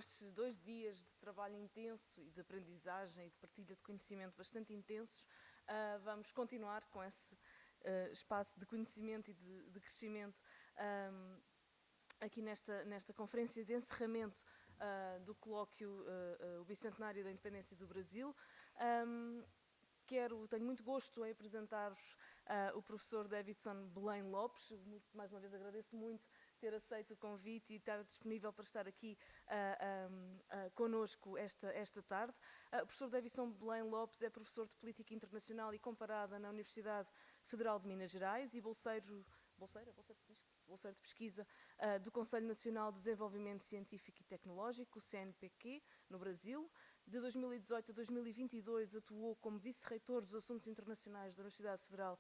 destes 2 dias de trabalho intenso e de aprendizagem e de partilha de conhecimento bastante intensos, vamos continuar com esse espaço de conhecimento e de crescimento aqui nesta conferência de encerramento do colóquio O Bicentenário da Independência do Brasil. Tenho muito gosto em apresentar-vos o professor Davidson Belém Lopes. Mais uma vez agradeço muito ter aceito o convite e estar disponível para estar aqui connosco esta tarde. O professor Davidson Belém Lopes é professor de Política Internacional e Comparada na Universidade Federal de Minas Gerais e bolseiro de pesquisa do Conselho Nacional de Desenvolvimento Científico e Tecnológico, o CNPq, no Brasil. De 2018 a 2022 atuou como vice-reitor dos Assuntos Internacionais da Universidade Federal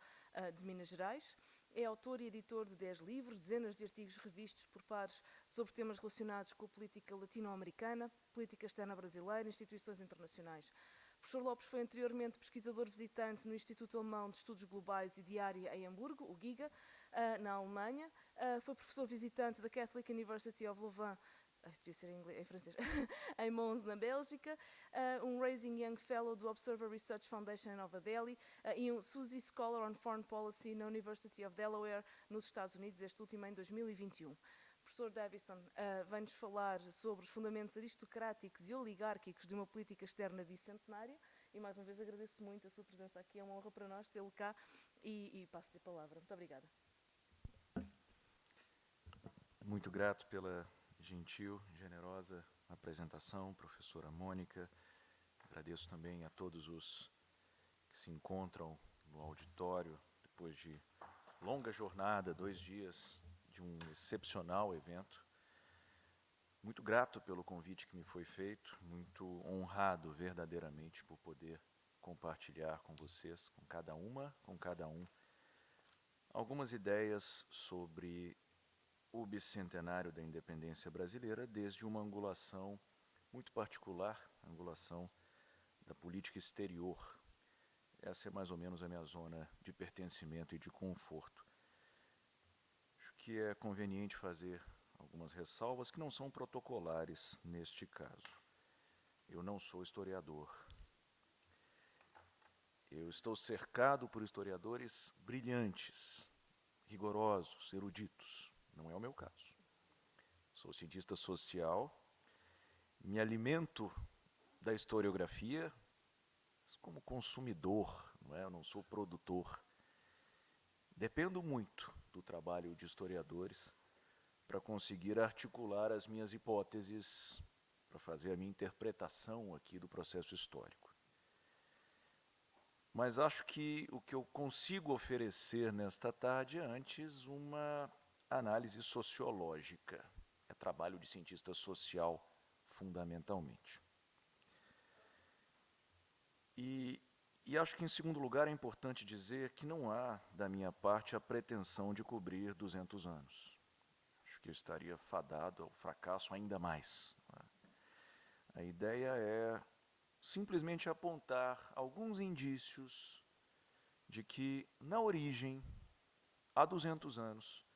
de Minas Gerais. É autor e editor de 10 livros, dezenas de artigos revistos por pares sobre temas relacionados com a política latino-americana, política externa brasileira e instituições internacionais. O professor Lopes foi anteriormente pesquisador visitante no Instituto Alemão de Estudos Globais e de Área em Hamburgo, o GIGA, na Alemanha. Foi professor visitante da Catholic University of Louvain, devia ser em francês, em Mons, na Bélgica, Raising Young Fellow do Observer Research Foundation em Nova Delhi e Suzy Scholar on Foreign Policy na University of Delaware, nos Estados Unidos, este último em 2021. O professor Davidson vem-nos falar sobre os fundamentos aristocráticos e oligárquicos de uma política externa bicentenária e, mais uma vez, agradeço muito a sua presença aqui. É uma honra para nós tê-lo cá e passo-lhe a palavra. Muito obrigada. Muito grato pela gentil, generosa apresentação, professora Mônica. Agradeço também a todos os que se encontram no auditório depois de longa jornada, 2 dias de um excepcional evento. Muito grato pelo convite que me foi feito, muito honrado verdadeiramente por poder compartilhar com vocês, com cada um, algumas ideias sobre o bicentenário da independência brasileira desde uma angulação muito particular, a angulação da política exterior. Essa é mais ou menos a minha zona de pertencimento e de conforto. Acho que é conveniente fazer algumas ressalvas que não são protocolares neste caso. Eu não sou historiador. Eu estou cercado por historiadores brilhantes, rigorosos, eruditos. Não é o meu caso. Sou cientista social, me alimento da historiografia como consumidor, não é? Eu não sou produtor. Dependo muito do trabalho de historiadores para conseguir articular as minhas hipóteses, para fazer a minha interpretação aqui do processo histórico. Mas acho que o que eu consigo oferecer nesta tarde é antes uma análise sociológica. É trabalho de cientista social, fundamentalmente. E acho que, em segundo lugar, é importante dizer que não há, da minha parte, a pretensão de cobrir 200 anos. Acho que eu estaria fadado ao fracasso ainda mais. A ideia é simplesmente apontar alguns indícios de que, na origem, há 200 anos,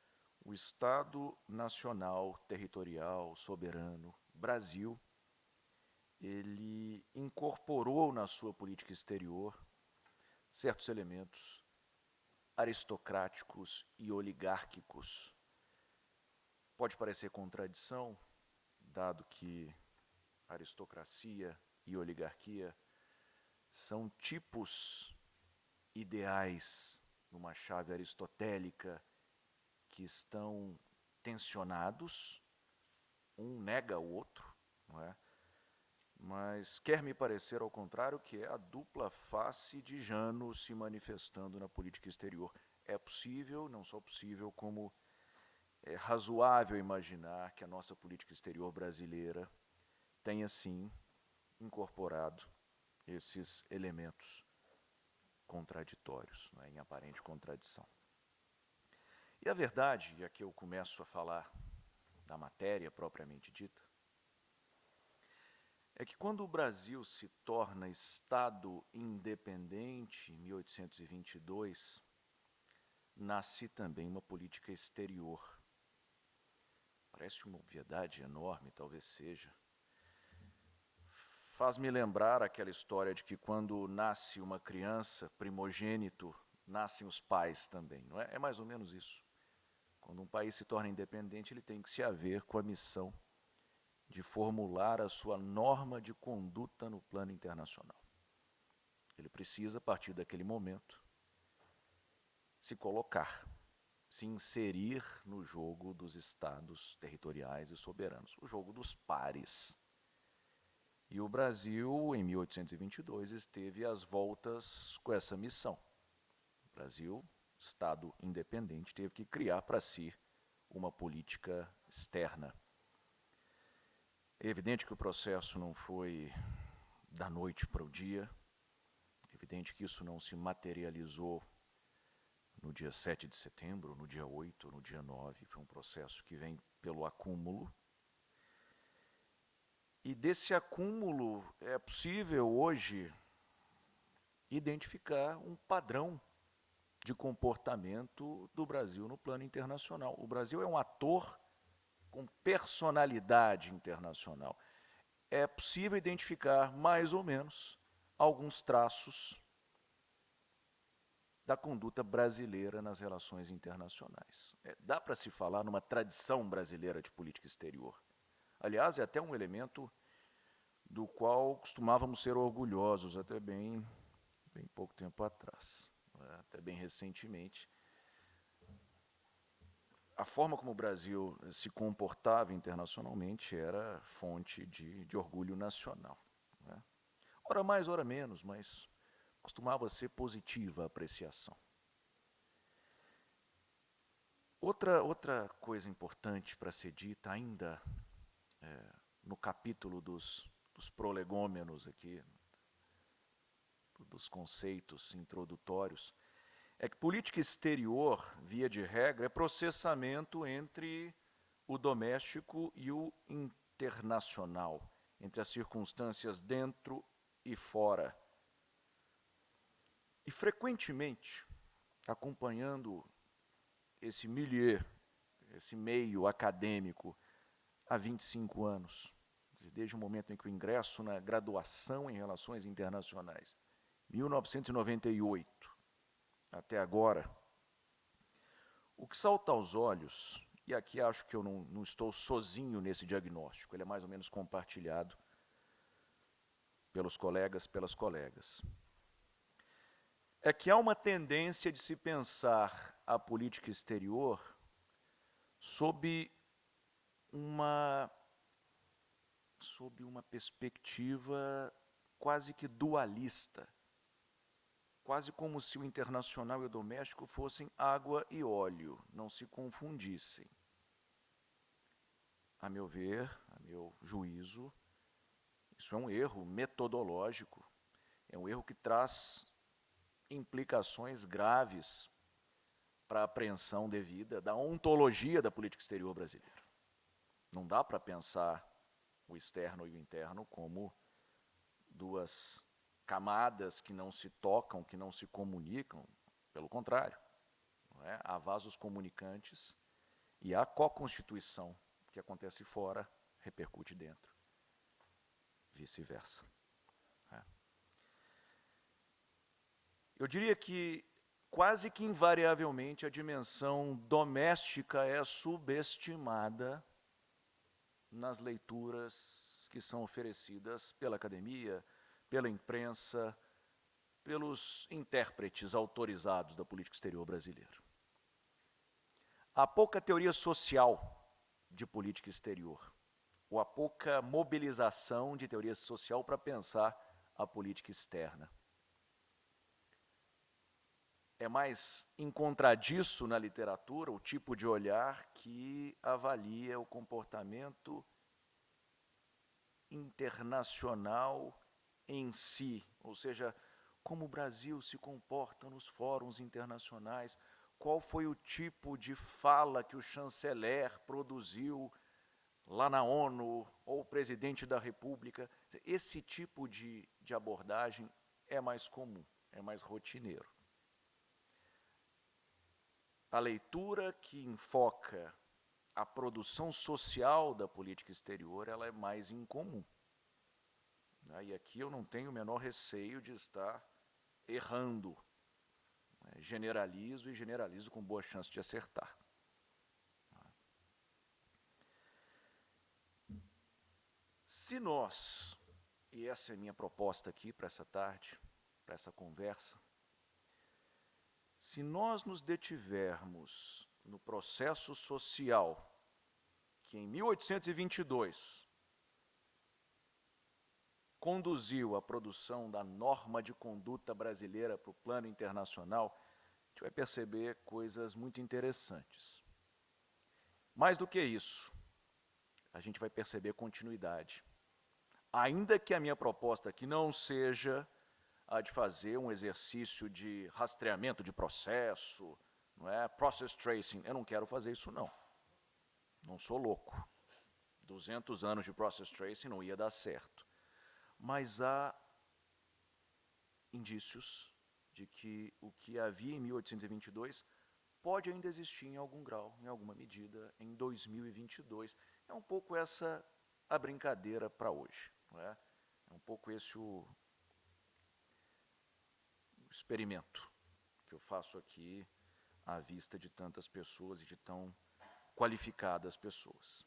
o Estado Nacional, Territorial, Soberano, Brasil, ele incorporou na sua política exterior certos elementos aristocráticos e oligárquicos. Pode parecer contradição, dado que aristocracia e oligarquia são tipos ideais numa chave aristotélica que estão tensionados, um nega o outro, não é? Mas quer me parecer, ao contrário, que é a dupla face de Janus se manifestando na política exterior. É possível, não só possível, como é razoável imaginar que a nossa política exterior brasileira tenha, sim, incorporado esses elementos contraditórios, né, em aparente contradição. E a verdade, e aqui eu começo a falar da matéria propriamente dita, é que quando o Brasil se torna Estado independente, em 1822, nasce também uma política exterior. Parece uma obviedade enorme, talvez seja, faz-me lembrar aquela história de que quando nasce uma criança, primogênito, nascem os pais também, não é? É mais ou menos isso. Quando um país se torna independente, ele tem que se haver com a missão de formular a sua norma de conduta no plano internacional. Ele precisa, a partir daquele momento, se colocar, se inserir no jogo dos estados territoriais e soberanos, o jogo dos pares. E o Brasil, em 1822, esteve às voltas com essa missão. O Brasil, Estado independente, teve que criar para si uma política externa. É evidente que o processo não foi da noite para o dia, é evidente que isso não se materializou no dia 7 de setembro, no dia 8, no dia 9, foi um processo que vem pelo acúmulo. E desse acúmulo é possível hoje identificar um padrão de comportamento do Brasil no plano internacional. O Brasil é um ator com personalidade internacional. É possível identificar, mais ou menos, alguns traços da conduta brasileira nas relações internacionais. Dá para se falar numa tradição brasileira de política exterior. Aliás, é até um elemento do qual costumávamos ser orgulhosos até bem pouco tempo atrás, até bem recentemente. A forma como o Brasil se comportava internacionalmente era fonte de orgulho nacional, né? Ora mais, ora menos, mas costumava ser positiva a apreciação. Outra coisa importante para ser dita, ainda no capítulo dos prolegômenos aqui, dos conceitos introdutórios, é que política exterior, via de regra, é processamento entre o doméstico e o internacional, entre as circunstâncias dentro e fora. E frequentemente, acompanhando esse milieu, esse meio acadêmico, há 25 anos, desde o momento em que eu ingresso na graduação em Relações Internacionais, 1998, até agora, o que salta aos olhos, e aqui acho que eu não estou sozinho nesse diagnóstico, ele é mais ou menos compartilhado pelos colegas, pelas colegas, é que há uma tendência de se pensar a política exterior sob uma perspectiva quase que dualista, quase como se o internacional e o doméstico fossem água e óleo, não se confundissem. A meu ver, a meu juízo, isso é um erro metodológico, é um erro que traz implicações graves para a apreensão devida da ontologia da política exterior brasileira. Não dá para pensar o externo e o interno como duas camadas que não se tocam, que não se comunicam. Pelo contrário, não é? Há vasos comunicantes e a co-constituição que acontece fora repercute dentro, vice-versa. Eu diria que quase que invariavelmente a dimensão doméstica é subestimada nas leituras que são oferecidas pela academia, pela imprensa, pelos intérpretes autorizados da política exterior brasileira. Há pouca teoria social de política exterior, ou há pouca mobilização de teoria social para pensar a política externa. É mais encontradiço na literatura o tipo de olhar que avalia o comportamento internacional em si, ou seja, como o Brasil se comporta nos fóruns internacionais, qual foi o tipo de fala que o chanceler produziu lá na ONU, ou o presidente da República. Esse tipo de abordagem é mais comum, é mais rotineiro. A leitura que enfoca a produção social da política exterior, ela é mais incomum. né? E aqui eu não tenho o menor receio de estar errando. Generalizo e generalizo com boa chance de acertar. Se nós, e essa é a minha proposta aqui para essa tarde, para essa conversa, se nós nos detivermos no processo social que em 1822 conduziu à produção da norma de conduta brasileira para o plano internacional, a gente vai perceber coisas muito interessantes. Mais do que isso, a gente vai perceber continuidade. Ainda que a minha proposta aqui não seja a de fazer um exercício de rastreamento de processo, não é? Process tracing, eu não quero fazer isso não. Não sou louco. 200 anos de process tracing não ia dar certo. Mas há indícios de que o que havia em 1822 pode ainda existir em algum grau, em alguma medida, em 2022. É um pouco essa a brincadeira para hoje. Não é? É um pouco esse o experimento que eu faço aqui à vista de tantas pessoas e de tão qualificadas pessoas.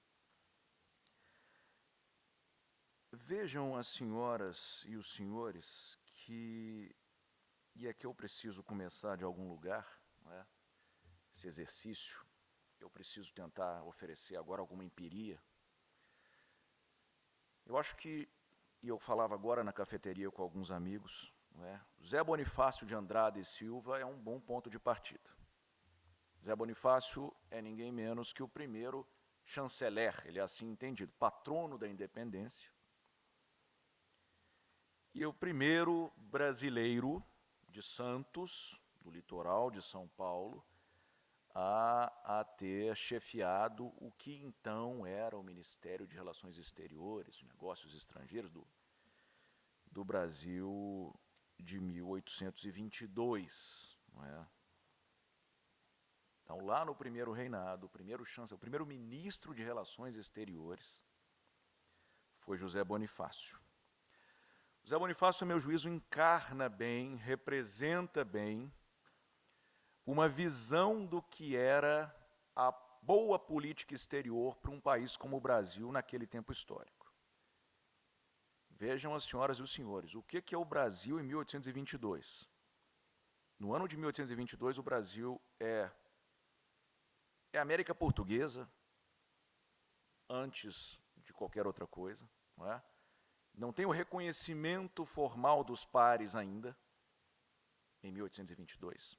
Vejam as senhoras e os senhores que, e aqui eu preciso começar de algum lugar, não é? Esse exercício, eu preciso tentar oferecer agora alguma empiria. Eu acho que, e eu falava agora na cafeteria com alguns amigos, não é? Zé Bonifácio de Andrade e Silva é um bom ponto de partida. Zé Bonifácio é ninguém menos que o primeiro chanceler, ele é assim entendido, patrono da independência, e o primeiro brasileiro de Santos, do litoral de São Paulo, a ter chefiado o que então era o Ministério de Relações Exteriores, de Negócios Estrangeiros do Brasil de 1822. Não é? Então, lá no primeiro reinado, o primeiro ministro de Relações Exteriores foi José Bonifácio. José Bonifácio, a meu juízo, encarna bem, representa bem uma visão do que era a boa política exterior para um país como o Brasil naquele tempo histórico. Vejam as senhoras e os senhores, o que é o Brasil em 1822? No ano de 1822, o Brasil é a América Portuguesa, antes de qualquer outra coisa, não é? Não tem o reconhecimento formal dos pares ainda, em 1822.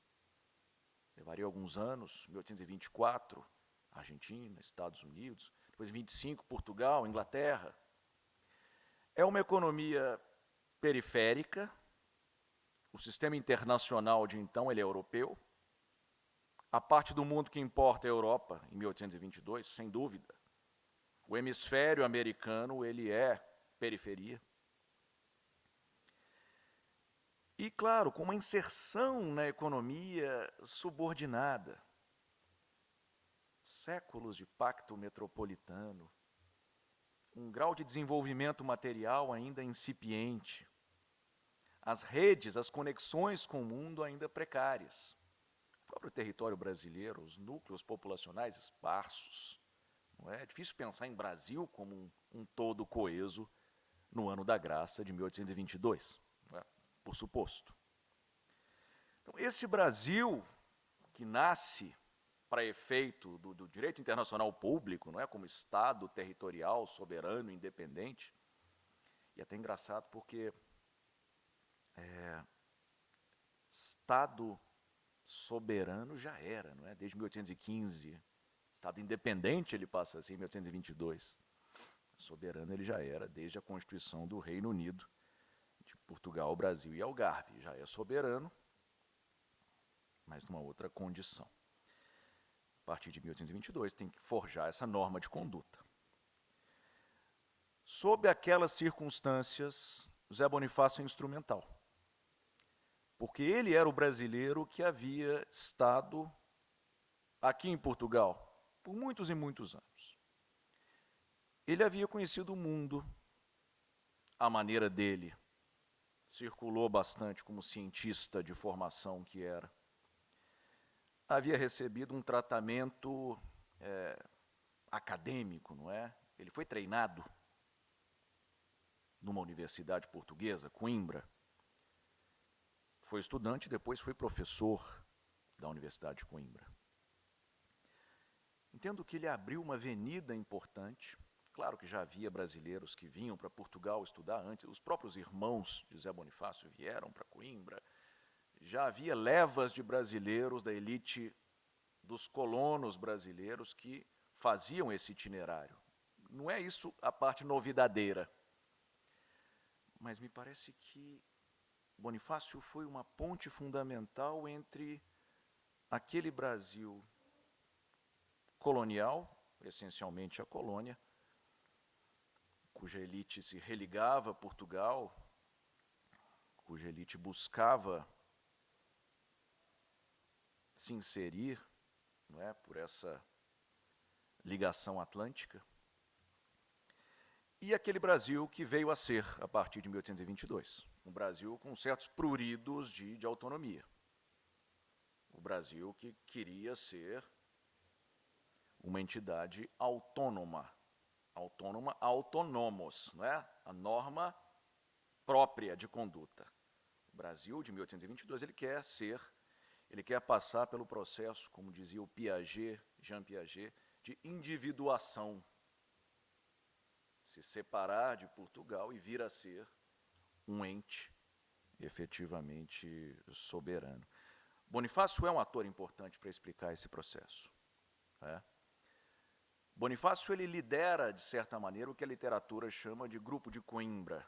Levaria alguns anos, 1824, Argentina, Estados Unidos, depois em 25, Portugal, Inglaterra. É uma economia periférica, o sistema internacional de então ele é europeu, a parte do mundo que importa é a Europa, em 1822, sem dúvida. O hemisfério americano ele é periferia. E, claro, com uma inserção na economia subordinada. Séculos de pacto metropolitano, um grau de desenvolvimento material ainda incipiente, as redes, as conexões com o mundo ainda precárias. O próprio território brasileiro, os núcleos populacionais esparsos. Não é difícil pensar em Brasil como um todo coeso no ano da graça de 1822. Por suposto. Então, esse Brasil, que nasce para efeito do direito internacional público, não é, como Estado territorial, soberano, independente, e até engraçado porque Estado soberano já era, não é? Desde 1815, Estado independente ele passa assim em 1822. Soberano ele já era desde a Constituição do Reino Unido, Portugal, Brasil e Algarve, já é soberano, mas numa outra condição. A partir de 1822 tem que forjar essa norma de conduta. Sob aquelas circunstâncias, Zé Bonifácio é instrumental, porque ele era o brasileiro que havia estado aqui em Portugal por muitos e muitos anos. Ele havia conhecido o mundo, à maneira dele, circulou bastante como cientista de formação que era, havia recebido um tratamento acadêmico, não é? Ele foi treinado numa universidade portuguesa, Coimbra. Foi estudante e depois foi professor da Universidade de Coimbra. Entendo que ele abriu uma avenida importante. Claro que já havia brasileiros que vinham para Portugal estudar antes, os próprios irmãos de Zé Bonifácio vieram para Coimbra. Já havia levas de brasileiros da elite dos colonos brasileiros que faziam esse itinerário. Não é isso a parte novidadeira. Mas me parece que Bonifácio foi uma ponte fundamental entre aquele Brasil colonial, essencialmente a colônia, cuja elite se religava a Portugal, cuja elite buscava se inserir, não é, por essa ligação atlântica, e aquele Brasil que veio a ser, a partir de 1822, um Brasil com certos pruridos de autonomia. O Brasil que queria ser uma entidade autônoma, autonomos, não é? A norma própria de conduta. O Brasil, de 1822, ele quer passar pelo processo, como dizia o Piaget, Jean Piaget, de individuação. Se separar de Portugal e vir a ser um ente efetivamente soberano. Bonifácio é um ator importante para explicar esse processo. Bonifácio ele lidera, de certa maneira, o que a literatura chama de grupo de Coimbra.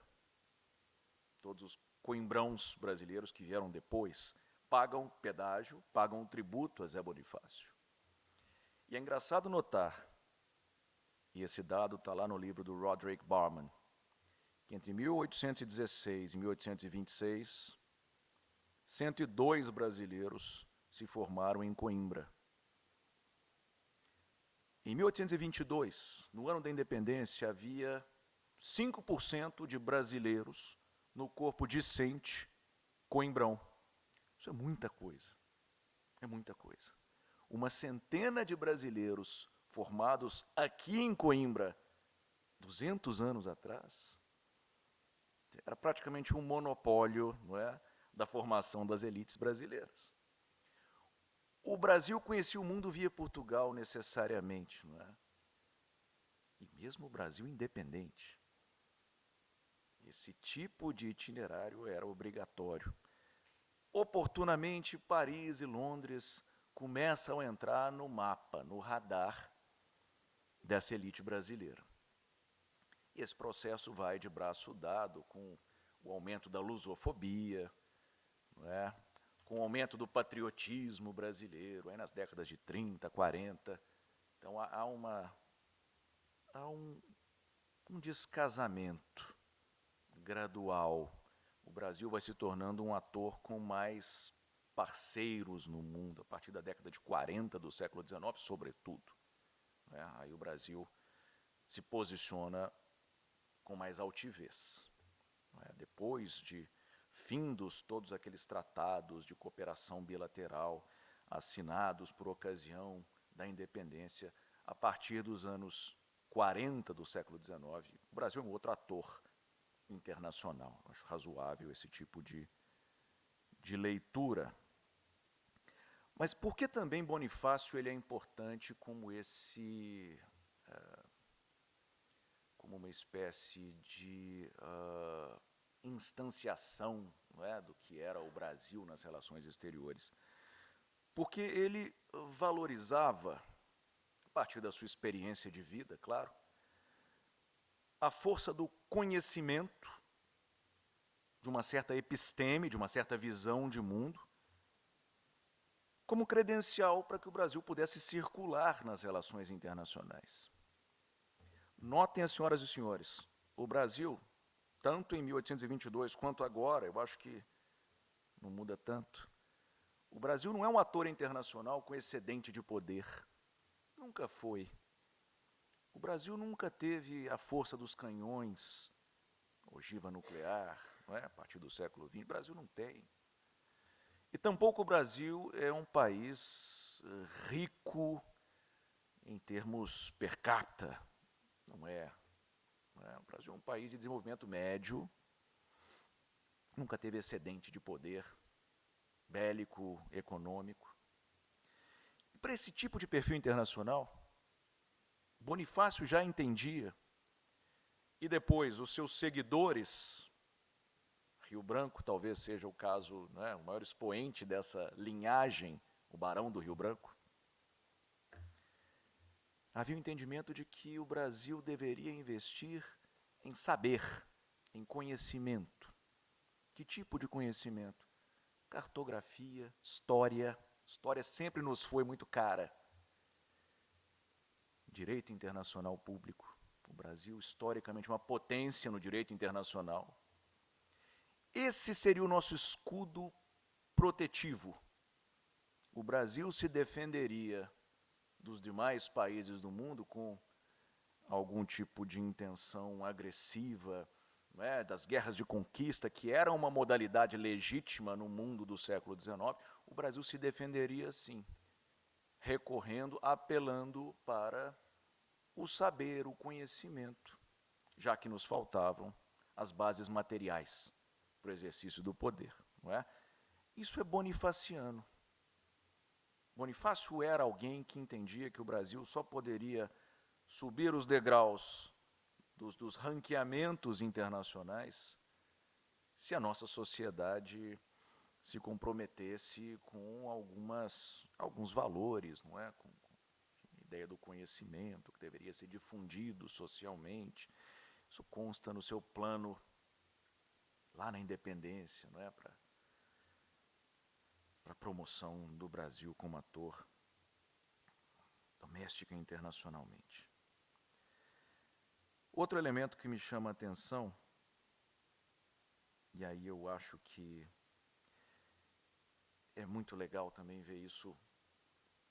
Todos os coimbrãos brasileiros que vieram depois pagam pedágio, pagam tributo a Zé Bonifácio. E é engraçado notar, e esse dado está lá no livro do Roderick Barman, que entre 1816 e 1826, 102 brasileiros se formaram em Coimbra. Em 1822, no ano da independência, havia 5% de brasileiros no corpo discente coimbrão. Isso é muita coisa. É muita coisa. Uma centena de brasileiros formados aqui em Coimbra, 200 anos atrás, era praticamente um monopólio, não é, da formação das elites brasileiras. O Brasil conhecia o mundo via Portugal necessariamente, não é? E mesmo o Brasil independente. Esse tipo de itinerário era obrigatório. Oportunamente, Paris e Londres começam a entrar no mapa, no radar dessa elite brasileira. E esse processo vai de braço dado com o aumento da lusofobia, não é? Com o aumento do patriotismo brasileiro, aí nas décadas de 30, 40. Então há um descasamento gradual. O Brasil vai se tornando um ator com mais parceiros no mundo, a partir da década de 40 do século XIX, sobretudo. Aí o Brasil se posiciona com mais altivez. Depois de findos todos aqueles tratados de cooperação bilateral assinados por ocasião da independência, a partir dos anos 40 do século XIX, o Brasil é um outro ator internacional. Acho razoável esse tipo de leitura. Mas por que também Bonifácio ele é importante como como uma espécie de instanciação, não é, do que era o Brasil nas relações exteriores? Porque ele valorizava, a partir da sua experiência de vida, claro, a força do conhecimento, de uma certa episteme, de uma certa visão de mundo, como credencial para que o Brasil pudesse circular nas relações internacionais. Notem, as senhoras e senhores, o Brasil, tanto em 1822 quanto agora, eu acho que não muda tanto, o Brasil não é um ator internacional com excedente de poder. Nunca foi. O Brasil nunca teve a força dos canhões, ogiva nuclear, não é? A partir do século XX. O Brasil não tem. E tampouco o Brasil é um país rico em termos per capita. Não é. O Brasil é um país de desenvolvimento médio, nunca teve excedente de poder bélico, econômico. E para esse tipo de perfil internacional, Bonifácio já entendia, e depois os seus seguidores, Rio Branco talvez seja o caso, né, o maior expoente dessa linhagem, o Barão do Rio Branco, havia o entendimento de que o Brasil deveria investir em saber, em conhecimento. Que tipo de conhecimento? Cartografia, história. História sempre nos foi muito cara. Direito internacional público. O Brasil, historicamente, uma potência no direito internacional. Esse seria o nosso escudo protetivo. O Brasil se defenderia dos demais países do mundo com algum tipo de intenção agressiva, não é? Das guerras de conquista, que era uma modalidade legítima no mundo do século XIX, o Brasil se defenderia sim, recorrendo, apelando para o saber, o conhecimento, já que nos faltavam as bases materiais para o exercício do poder, não é? Isso é bonifaciano. Bonifácio era alguém que entendia que o Brasil só poderia subir os degraus dos ranqueamentos internacionais se a nossa sociedade se comprometesse com alguns valores, não é? Com a ideia do conhecimento, que deveria ser difundido socialmente. Isso consta no seu plano lá na independência, não é? Para a promoção do Brasil como ator doméstico e internacionalmente. Outro elemento que me chama a atenção, e aí eu acho que é muito legal também ver isso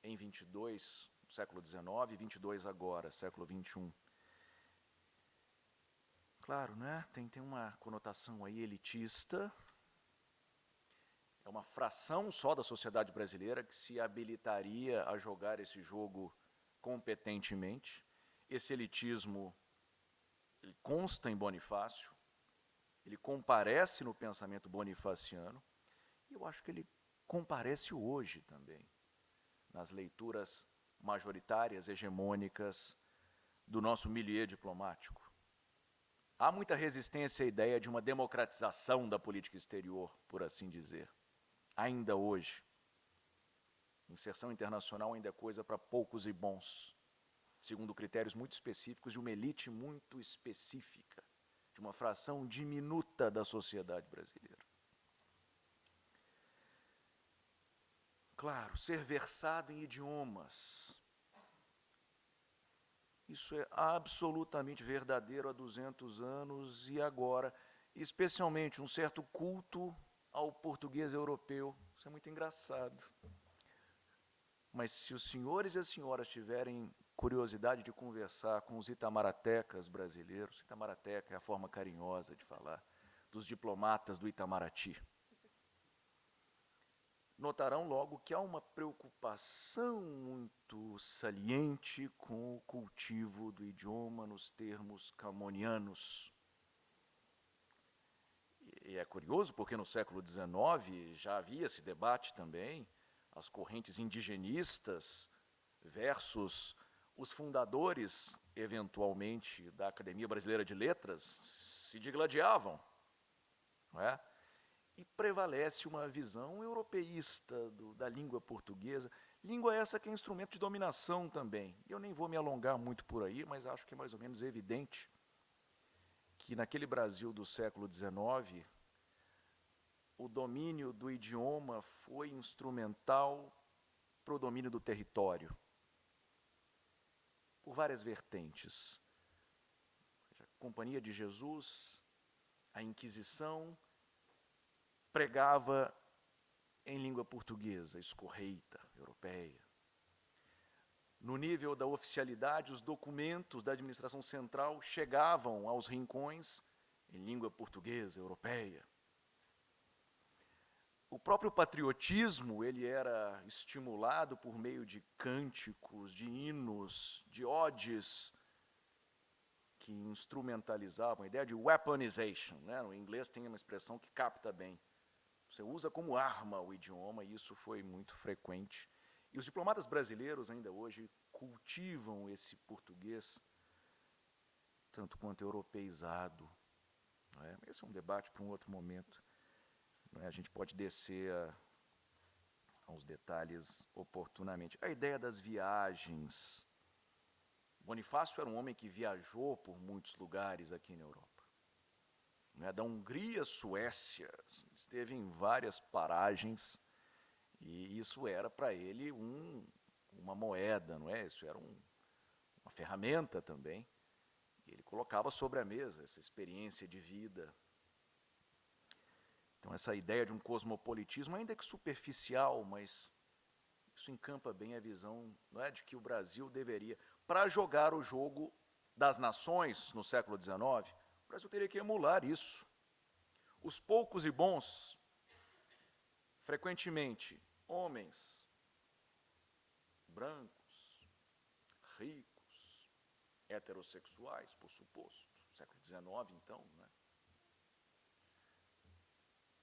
em 22, século XIX, e 22 agora, século XXI. Claro, né? Tem uma conotação aí elitista. É uma fração só da sociedade brasileira que se habilitaria a jogar esse jogo competentemente. Esse elitismo, ele consta em Bonifácio, ele comparece no pensamento bonifaciano, e eu acho que ele comparece hoje também, nas leituras majoritárias, hegemônicas do nosso milieu diplomático. Há muita resistência à ideia de uma democratização da política exterior, por assim dizer. Ainda hoje, inserção internacional ainda é coisa para poucos e bons, segundo critérios muito específicos de uma elite muito específica, de uma fração diminuta da sociedade brasileira. Claro, ser versado em idiomas, isso é absolutamente verdadeiro há 200 anos e agora, especialmente um certo culto ao português europeu. Isso é muito engraçado. Mas se os senhores e as senhoras tiverem curiosidade de conversar com os itamaratecas brasileiros, itamarateca é a forma carinhosa de falar, dos diplomatas do Itamaraty, notarão logo que há uma preocupação muito saliente com o cultivo do idioma nos termos camonianos. E é curioso porque no século XIX já havia esse debate também, as correntes indigenistas versus os fundadores, eventualmente, da Academia Brasileira de Letras, se digladiavam, não é? E prevalece uma visão europeísta da língua portuguesa, língua essa que é instrumento de dominação também. Eu nem vou me alongar muito por aí, mas acho que é mais ou menos evidente que naquele Brasil do século XIX, o domínio do idioma foi instrumental para o domínio do território, por várias vertentes. A Companhia de Jesus, a Inquisição, pregava em língua portuguesa, escorreita, europeia. No nível da oficialidade, os documentos da administração central chegavam aos rincões em língua portuguesa, europeia. O próprio patriotismo, ele era estimulado por meio de cânticos, de hinos, de odes, que instrumentalizavam a ideia de weaponization, né? No inglês tem uma expressão que capta bem. Você usa como arma o idioma, e isso foi muito frequente. E os diplomatas brasileiros ainda hoje cultivam esse português tanto quanto europeizado. Não é? Esse é um debate para um outro momento. Não é? A gente pode descer aos detalhes oportunamente. A ideia das viagens. Bonifácio era um homem que viajou por muitos lugares aqui na Europa. Não é? Da Hungria à Suécia, esteve em várias paragens, e isso era para ele uma moeda, não é? Isso era uma ferramenta também. E ele colocava sobre a mesa essa experiência de vida. Então, essa ideia de um cosmopolitismo, ainda que superficial, mas isso encampa bem a visão, não é, de que o Brasil deveria, para jogar o jogo das nações no século XIX, o Brasil teria que emular isso. Os poucos e bons, frequentemente homens, brancos, ricos, heterossexuais, por suposto, século XIX, então, né?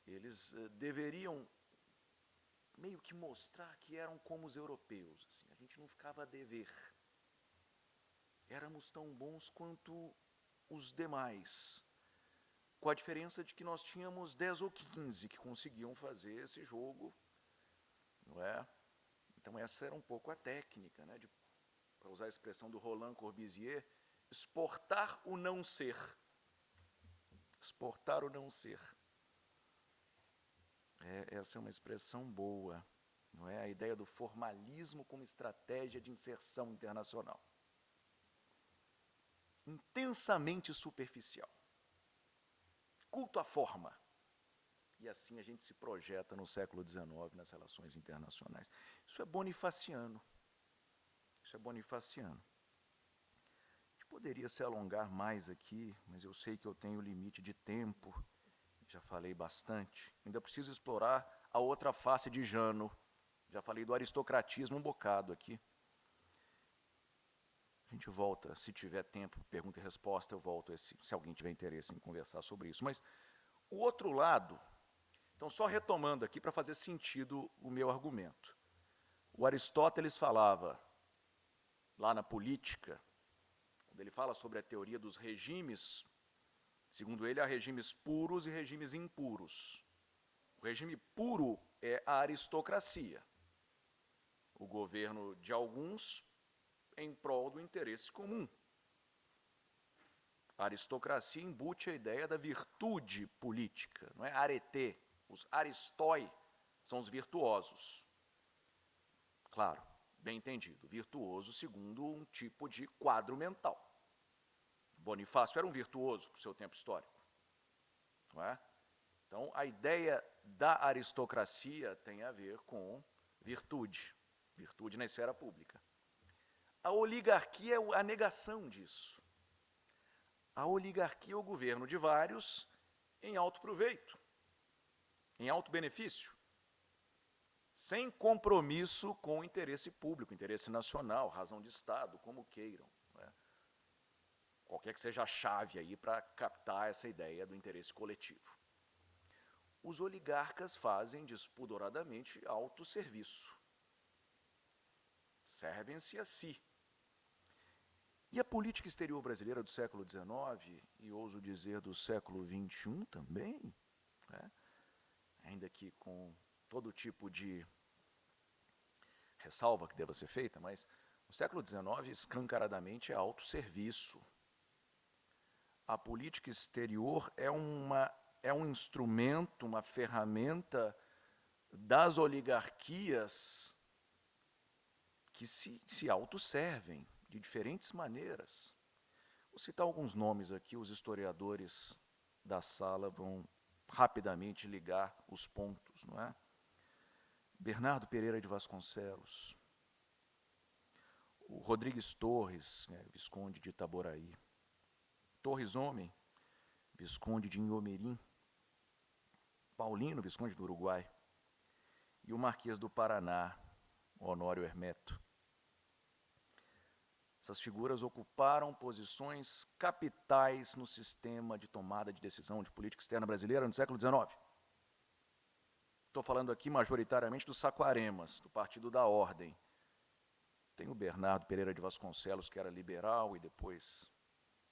Eles deveriam meio que mostrar que eram como os europeus, assim, a gente não ficava a dever. Éramos tão bons quanto os demais, com a diferença de que nós tínhamos 10 ou 15 que conseguiam fazer esse jogo, não é? Então essa era um pouco a técnica, né, para usar a expressão do Roland Corbusier, exportar o não ser. Exportar o não ser. Essa é uma expressão boa, não é? A ideia do formalismo como estratégia de inserção internacional. Intensamente superficial. Culto à forma. E assim a gente se projeta no século XIX nas relações internacionais. Isso é bonifaciano. Isso é bonifaciano. A gente poderia se alongar mais aqui, mas eu sei que eu tenho limite de tempo. Já falei bastante. Ainda preciso explorar a outra face de Jano. Já falei do aristocratismo um bocado aqui. A gente volta, se tiver tempo, pergunta e resposta, eu volto se alguém tiver interesse em conversar sobre isso. Mas o outro lado, então só retomando aqui para fazer sentido o meu argumento. O Aristóteles falava, lá na Política, quando ele fala sobre a teoria dos regimes, segundo ele, há regimes puros e regimes impuros. O regime puro é a aristocracia, o governo de alguns em prol do interesse comum. A aristocracia embute a ideia da virtude política, não é? Arete, os aristói são os virtuosos. Claro, bem entendido, virtuoso segundo um tipo de quadro mental. Bonifácio era um virtuoso para o seu tempo histórico, não é? Então, a ideia da aristocracia tem a ver com virtude, virtude na esfera pública. A oligarquia é a negação disso. A oligarquia é o governo de vários em alto proveito, em alto benefício, sem compromisso com o interesse público, interesse nacional, razão de Estado, como queiram. Né? Qualquer que seja a chave aí para captar essa ideia do interesse coletivo. Os oligarcas fazem despudoradamente autosserviço. Servem-se a si. E a política exterior brasileira do século XIX, e ouso dizer do século XXI também, né? Ainda que com todo tipo de ressalva que deva ser feita, mas no século XIX, escancaradamente, é autosserviço. A política exterior é um instrumento, uma ferramenta das oligarquias que se autosservem de diferentes maneiras. Vou citar alguns nomes aqui, os historiadores da sala vão rapidamente ligar os pontos, não é? Bernardo Pereira de Vasconcelos, o Rodrigues Torres, Visconde de Itaboraí, Torres Homem, Visconde de Inhomerim, Paulino, Visconde do Uruguai, e o Marquês do Paraná, Honório Hermeto. Essas figuras ocuparam posições capitais no sistema de tomada de decisão de política externa brasileira no século XIX. Estou falando aqui majoritariamente dos Saquaremas, do Partido da Ordem. Tem o Bernardo Pereira de Vasconcelos, que era liberal e depois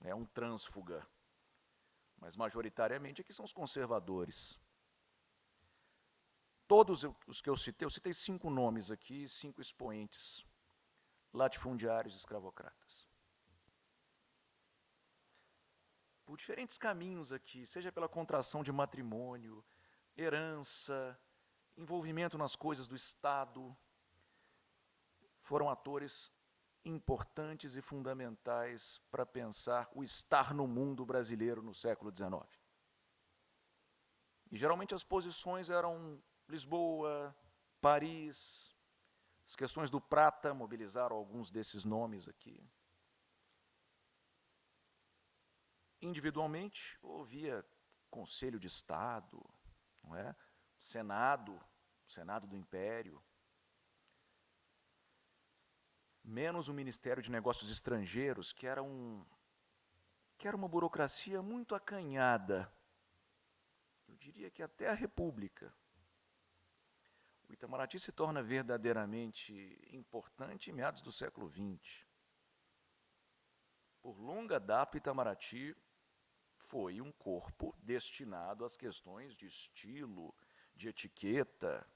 é um trânsfuga. Mas majoritariamente aqui são os conservadores. Todos os que eu citei 5 nomes aqui, 5 expoentes latifundiários e escravocratas. Por diferentes caminhos aqui, seja pela contração de matrimônio, herança, envolvimento nas coisas do Estado, foram atores importantes e fundamentais para pensar o estar no mundo brasileiro no século XIX. E geralmente as posições eram Lisboa, Paris. As questões do prata mobilizaram alguns desses nomes aqui. Individualmente, havia Conselho de Estado, não é? Senado do Império, menos o Ministério de Negócios Estrangeiros, que era uma burocracia muito acanhada. Eu diria que até a República. O Itamaraty se torna verdadeiramente importante em meados do século XX. Por longa data, o Itamaraty foi um corpo destinado às questões de estilo, de etiqueta,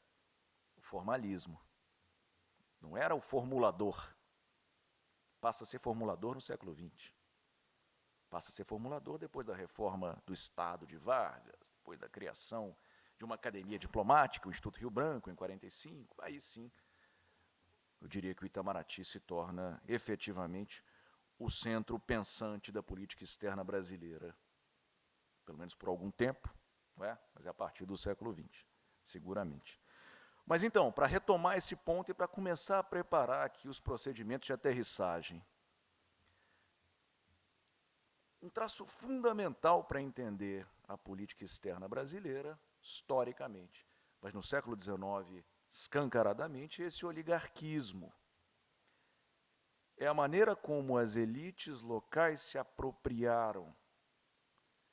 o formalismo. Não era o formulador. Passa a ser formulador no século XX. Passa a ser formulador depois da reforma do Estado de Vargas, depois da criação de uma academia diplomática, o Instituto Rio Branco, em 1945, aí sim, eu diria que o Itamaraty se torna efetivamente o centro pensante da política externa brasileira, pelo menos por algum tempo, não é? Mas é a partir do século XX, seguramente. Mas então, para retomar esse ponto e para começar a preparar aqui os procedimentos de aterrissagem, um traço fundamental para entender a política externa brasileira, historicamente, mas no século XIX, escancaradamente, esse oligarquismo. É a maneira como as elites locais se apropriaram,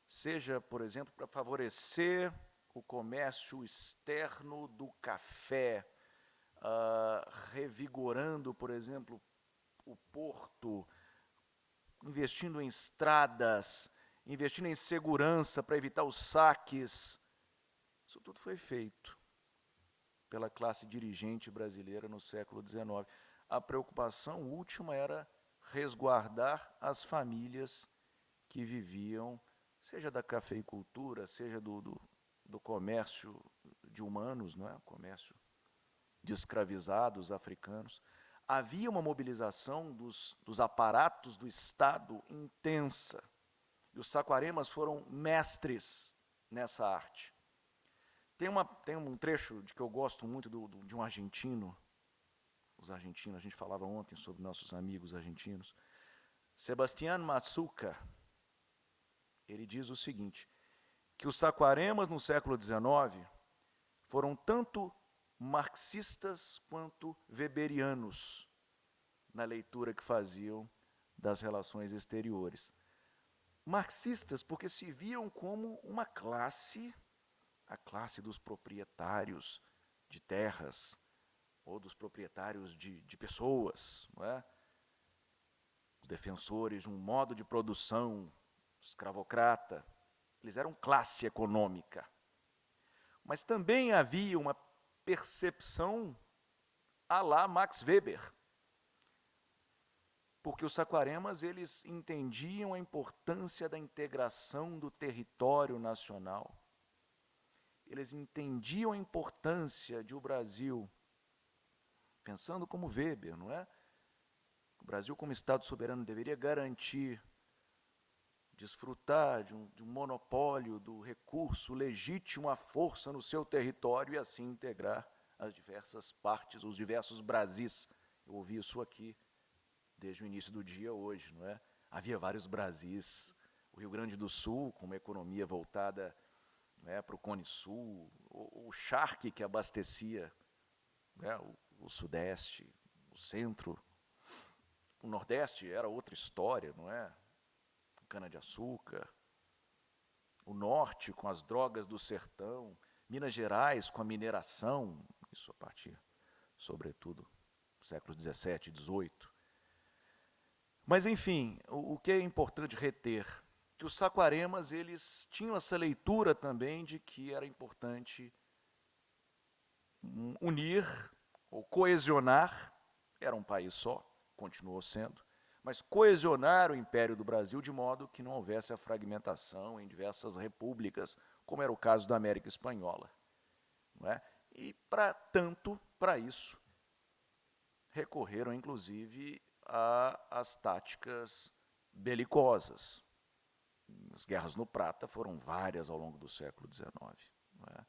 seja, por exemplo, para favorecer o comércio externo do café, revigorando, por exemplo, o porto, investindo em estradas, investindo em segurança para evitar os saques. Isso tudo foi feito pela classe dirigente brasileira no século XIX. A preocupação última era resguardar as famílias que viviam, seja da cafeicultura, seja do comércio de humanos, não é? Comércio de escravizados africanos. Havia uma mobilização dos aparatos do Estado intensa. E os Saquaremas foram mestres nessa arte. Tem um trecho de que eu gosto muito de um argentino. Os argentinos, a gente falava ontem sobre nossos amigos argentinos. Sebastián Mazzúcar, ele diz o seguinte, que os Saquaremas no século XIX foram tanto marxistas quanto weberianos na leitura que faziam das relações exteriores. Marxistas porque se viam como uma classe, a classe dos proprietários de terras, ou dos proprietários de pessoas, não é? Os defensores de um modo de produção escravocrata. Eles eram classe econômica. Mas também havia uma percepção à la Max Weber, porque os Saquaremas eles entendiam a importância da integração do território nacional. Eles entendiam a importância de o Brasil, pensando como Weber, não é? O Brasil, como Estado soberano, deveria garantir, desfrutar de um monopólio do recurso legítimo à força no seu território e assim integrar as diversas partes, os diversos Brasis. Eu ouvi isso aqui desde o início do dia hoje, não é? Havia vários Brasis. o Rio Grande do Sul, com uma economia voltada, né, para o Cone Sul, o charque que abastecia, né, o Sudeste, o Centro. O Nordeste era outra história, não é? Cana-de-açúcar. O Norte com as drogas do sertão. Minas Gerais com a mineração, isso a partir, sobretudo, dos séculos 17 e 18. Mas, enfim, o que é importante reter? Que os saquaremas, eles tinham essa leitura também de que era importante unir ou coesionar, era um país só, continuou sendo, mas coesionar o Império do Brasil de modo que não houvesse a fragmentação em diversas repúblicas, como era o caso da América Espanhola. Não é? E, para isso, recorreram, inclusive, às táticas belicosas. As guerras no Prata foram várias ao longo do século XIX. Não é?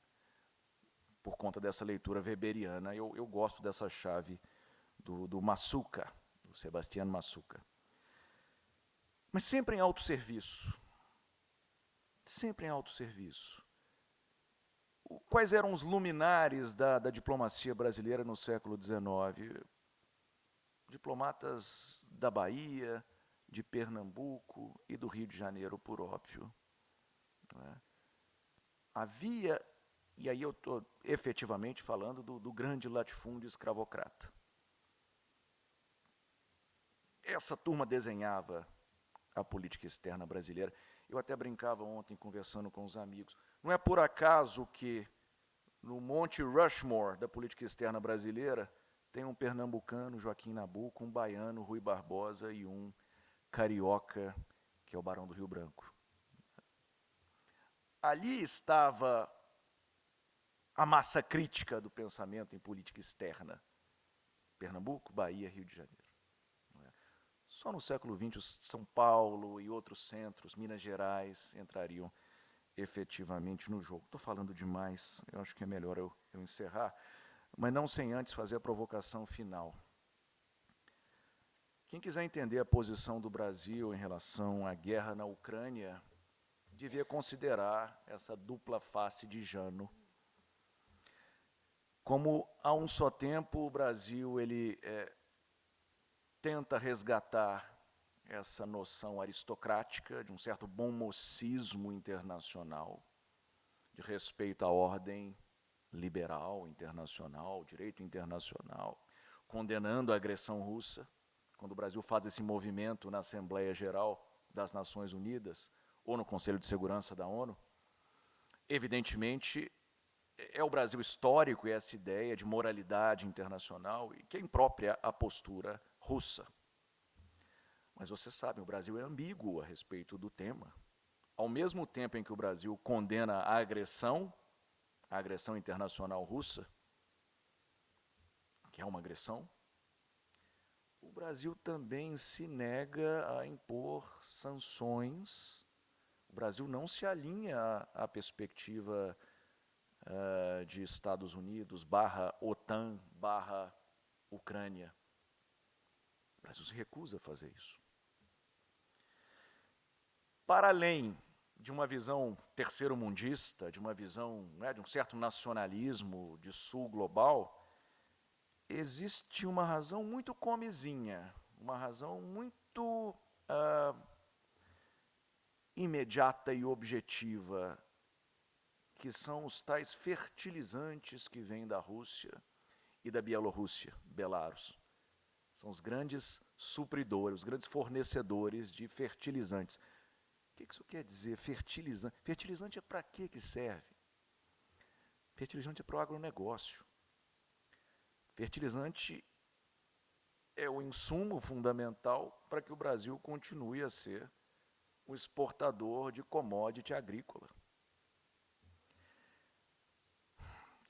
Por conta dessa leitura weberiana, eu gosto dessa chave do Massuca, do Sebastiano Massuca. Mas sempre em autosserviço. Sempre em autosserviço. Quais eram os luminares da diplomacia brasileira no século XIX? Diplomatas da Bahia, de Pernambuco e do Rio de Janeiro, por óbvio. Não é? Havia, e aí eu estou efetivamente falando do grande latifúndio escravocrata. Essa turma desenhava a política externa brasileira. Eu até brincava ontem, conversando com os amigos. Não é por acaso que no Monte Rushmore da política externa brasileira tem um pernambucano, Joaquim Nabuco, um baiano, Rui Barbosa, e um carioca, que é o Barão do Rio Branco. Ali estava a massa crítica do pensamento em política externa. Pernambuco, Bahia, Rio de Janeiro. Só no século XX, São Paulo e outros centros, Minas Gerais, entrariam efetivamente no jogo. Estou falando demais, eu acho que é melhor eu encerrar, mas não sem antes fazer a provocação final. Quem quiser entender a posição do Brasil em relação à guerra na Ucrânia, devia considerar essa dupla face de Jano. Como, a um só tempo, o Brasil ele tenta resgatar essa noção aristocrática de um certo bom mocismo internacional, de respeito à ordem liberal internacional, direito internacional, condenando a agressão russa. Quando o Brasil faz esse movimento na Assembleia Geral das Nações Unidas ou no Conselho de Segurança da ONU, evidentemente é o Brasil histórico e essa ideia de moralidade internacional e que é imprópria à postura russa. Mas vocês sabem, o Brasil é ambíguo a respeito do tema. Ao mesmo tempo em que o Brasil condena a agressão internacional russa, que é uma agressão, o Brasil também se nega a impor sanções. O Brasil não se alinha à perspectiva de Estados Unidos, /OTAN, /Ucrânia. O Brasil se recusa a fazer isso. Para além de uma visão terceiro-mundista, de uma visão, né, de um certo nacionalismo de sul global, existe uma razão muito comezinha, uma razão muito imediata e objetiva, que são os tais fertilizantes que vêm da Rússia e da Bielorrússia, Belarus. São os grandes supridores, os grandes fornecedores de fertilizantes. O que isso quer dizer, fertilizante? Fertilizante é para que serve? Fertilizante é para o agronegócio. Fertilizante é o insumo fundamental para que o Brasil continue a ser um exportador de commodity agrícola.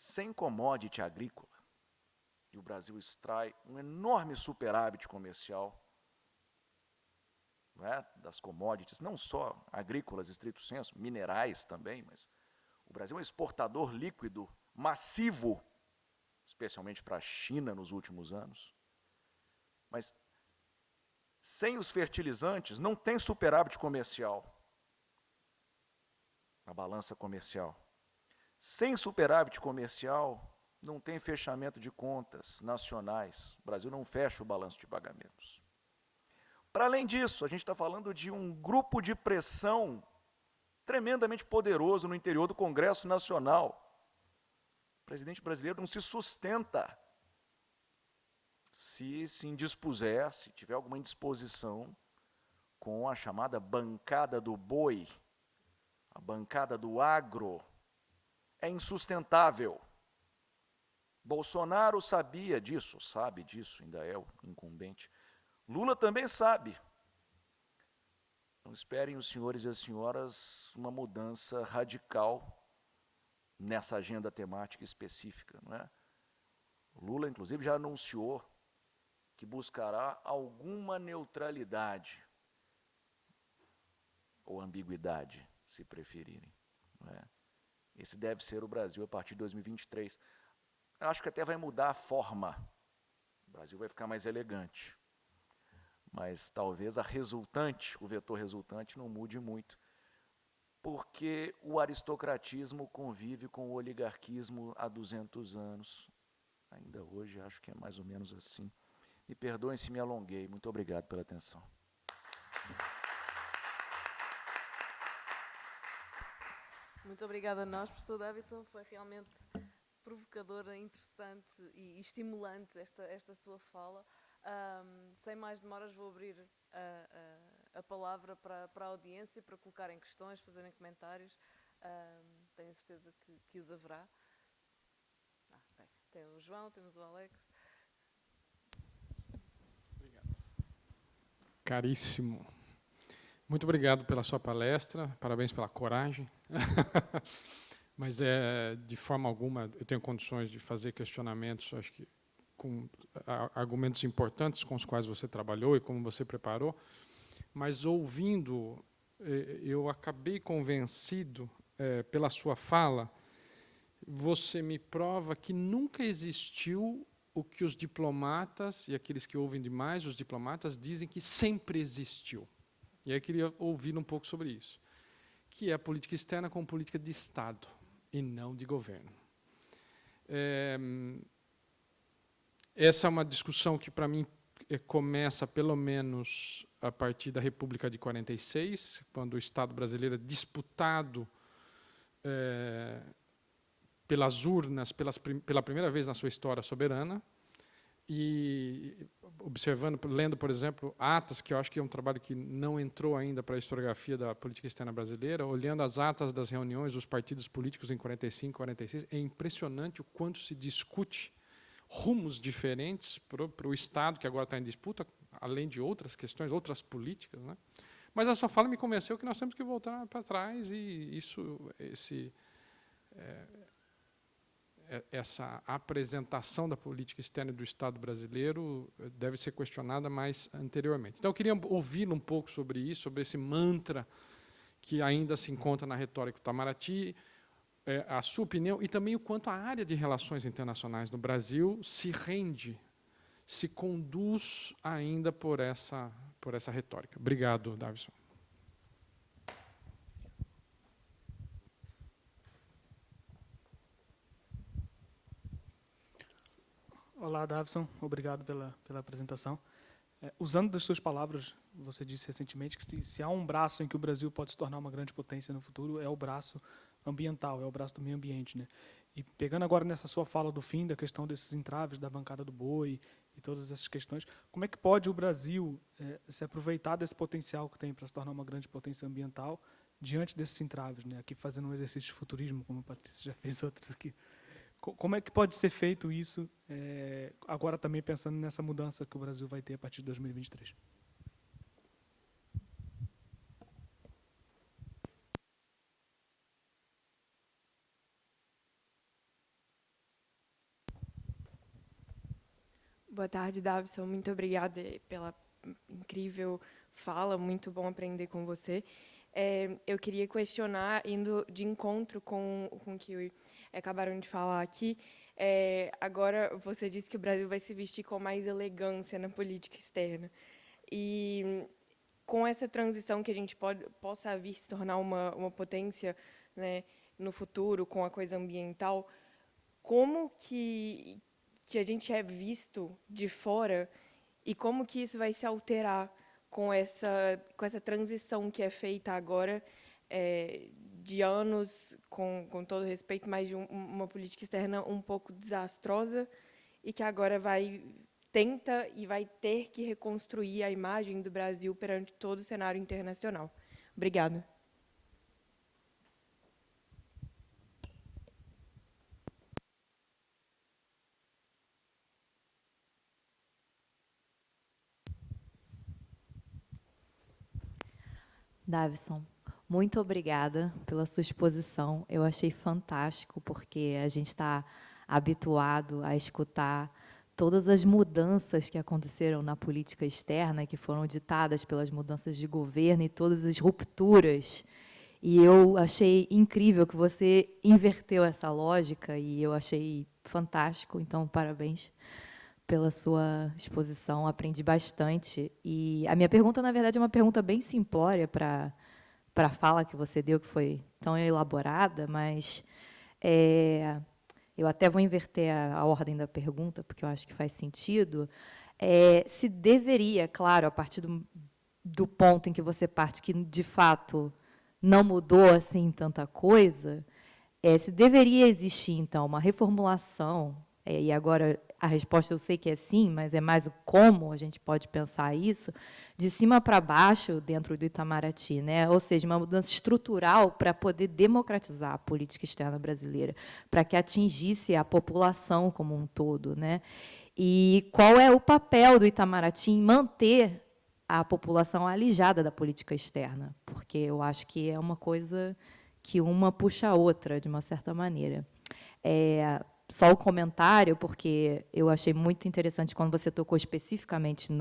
Sem commodity agrícola, e o Brasil extrai um enorme superávit comercial, não é, das commodities, não só agrícolas, estrito senso, minerais também, mas o Brasil é um exportador líquido massivo, especialmente para a China nos últimos anos. Mas sem os fertilizantes não tem superávit comercial. a balança comercial. Sem superávit comercial, não tem fechamento de contas nacionais. O Brasil não fecha o balanço de pagamentos. Para além disso, a gente está falando de um grupo de pressão tremendamente poderoso no interior do Congresso Nacional. O presidente brasileiro não se sustenta se indispuser, se tiver alguma indisposição com a chamada bancada do boi, a bancada do agro. É insustentável. Bolsonaro sabia disso, sabe disso, ainda é o incumbente. Lula também sabe. Então esperem os senhores e as senhoras uma mudança radical nessa agenda temática específica, não é? Lula, inclusive, já anunciou que buscará alguma neutralidade, ou ambiguidade, se preferirem. Não é? Esse deve ser o Brasil a partir de 2023. Acho que até vai mudar a forma. O Brasil vai ficar mais elegante. Mas talvez a resultante, o vetor resultante, não mude muito, porque o aristocratismo convive com o oligarquismo há 200 anos. Ainda hoje acho que é mais ou menos assim. Me perdoem se me alonguei. Muito obrigado pela atenção. Muito obrigada a nós, professor Davidson. Foi realmente provocadora, interessante e estimulante esta sua fala. Sem mais demoras, vou abrir a palavra para a audiência, para colocarem questões, fazerem comentários. Tenho certeza que os haverá. Tem o João, temos o Alex. Obrigado. Caríssimo. Muito obrigado pela sua palestra, parabéns pela coragem. Mas de forma alguma eu tenho condições de fazer questionamentos, acho que com argumentos importantes com os quais você trabalhou e como você preparou, mas ouvindo, eu acabei convencido pela sua fala. Você me prova que nunca existiu o que os diplomatas, e aqueles que ouvem demais, os diplomatas, dizem que sempre existiu. E aí eu queria ouvir um pouco sobre isso, que é a política externa como política de Estado e não de governo. Essa é uma discussão que, para mim, começa, pelo menos, a partir da República de 46, quando o Estado brasileiro é disputado pelas urnas, pela primeira vez na sua história soberana, e observando, lendo, por exemplo, atas, que eu acho que é um trabalho que não entrou ainda para a historiografia da política externa brasileira, olhando as atas das reuniões dos partidos políticos em 45, 46, é impressionante o quanto se discute rumos diferentes para o Estado, que agora está em disputa, além de outras questões, outras políticas, né? Mas a sua fala me convenceu que nós temos que voltar para trás e essa apresentação da política externa do Estado brasileiro deve ser questionada mais anteriormente. Então, eu queria ouvir um pouco sobre isso, sobre esse mantra que ainda se encontra na retórica do Itamaraty, a sua opinião, e também o quanto a área de relações internacionais no Brasil se rende, se conduz ainda por essa retórica. Obrigado, Davidson. Olá, Davidson. Obrigado pela apresentação. Usando das suas palavras, você disse recentemente que se há um braço em que o Brasil pode se tornar uma grande potência no futuro, é o braço ambiental, é o braço do meio ambiente, né? E pegando agora nessa sua fala do fim, da questão desses entraves, da bancada do boi e todas essas questões, como é que pode o Brasil se aproveitar desse potencial que tem para se tornar uma grande potência ambiental diante desses entraves, né? Aqui fazendo um exercício de futurismo, como a Patrícia já fez outros aqui. Como é que pode ser feito isso, agora também pensando nessa mudança que o Brasil vai ter a partir de 2023? Boa tarde, Davidson. Muito obrigada pela incrível fala, muito bom aprender com você. Eu queria questionar, indo de encontro com o que acabaram de falar aqui, agora você disse que o Brasil vai se vestir com mais elegância na política externa. E com essa transição que a gente possa vir se tornar uma potência né, no futuro com a coisa ambiental, como que a gente é visto de fora e como que isso vai se alterar com essa transição que é feita agora, de anos, com todo respeito, mas de uma política externa um pouco desastrosa e que agora tenta e vai ter que reconstruir a imagem do Brasil perante todo o cenário internacional. Obrigada. Davison, muito obrigada pela sua exposição. Eu achei fantástico, porque a gente está habituado a escutar todas as mudanças que aconteceram na política externa, que foram ditadas pelas mudanças de governo e todas as rupturas. E eu achei incrível que você inverteu essa lógica, e eu achei fantástico. Então, parabéns pela sua exposição, aprendi bastante. E a minha pergunta, na verdade, é uma pergunta bem simplória para a fala que você deu, que foi tão elaborada, mas eu até vou inverter a ordem da pergunta, porque eu acho que faz sentido. Se deveria, claro, a partir do ponto em que você parte, que, de fato, não mudou assim tanta coisa, se deveria existir, então, uma reformulação, e agora a resposta eu sei que é sim, mas é mais o como a gente pode pensar isso, de cima para baixo dentro do Itamaraty, né? Ou seja, uma mudança estrutural para poder democratizar a política externa brasileira, para que atingisse a população como um todo, né? E qual é o papel do Itamaraty em manter a população alijada da política externa? Porque eu acho que é uma coisa que uma puxa a outra, de uma certa maneira. Só o comentário, porque eu achei muito interessante quando você tocou especificamente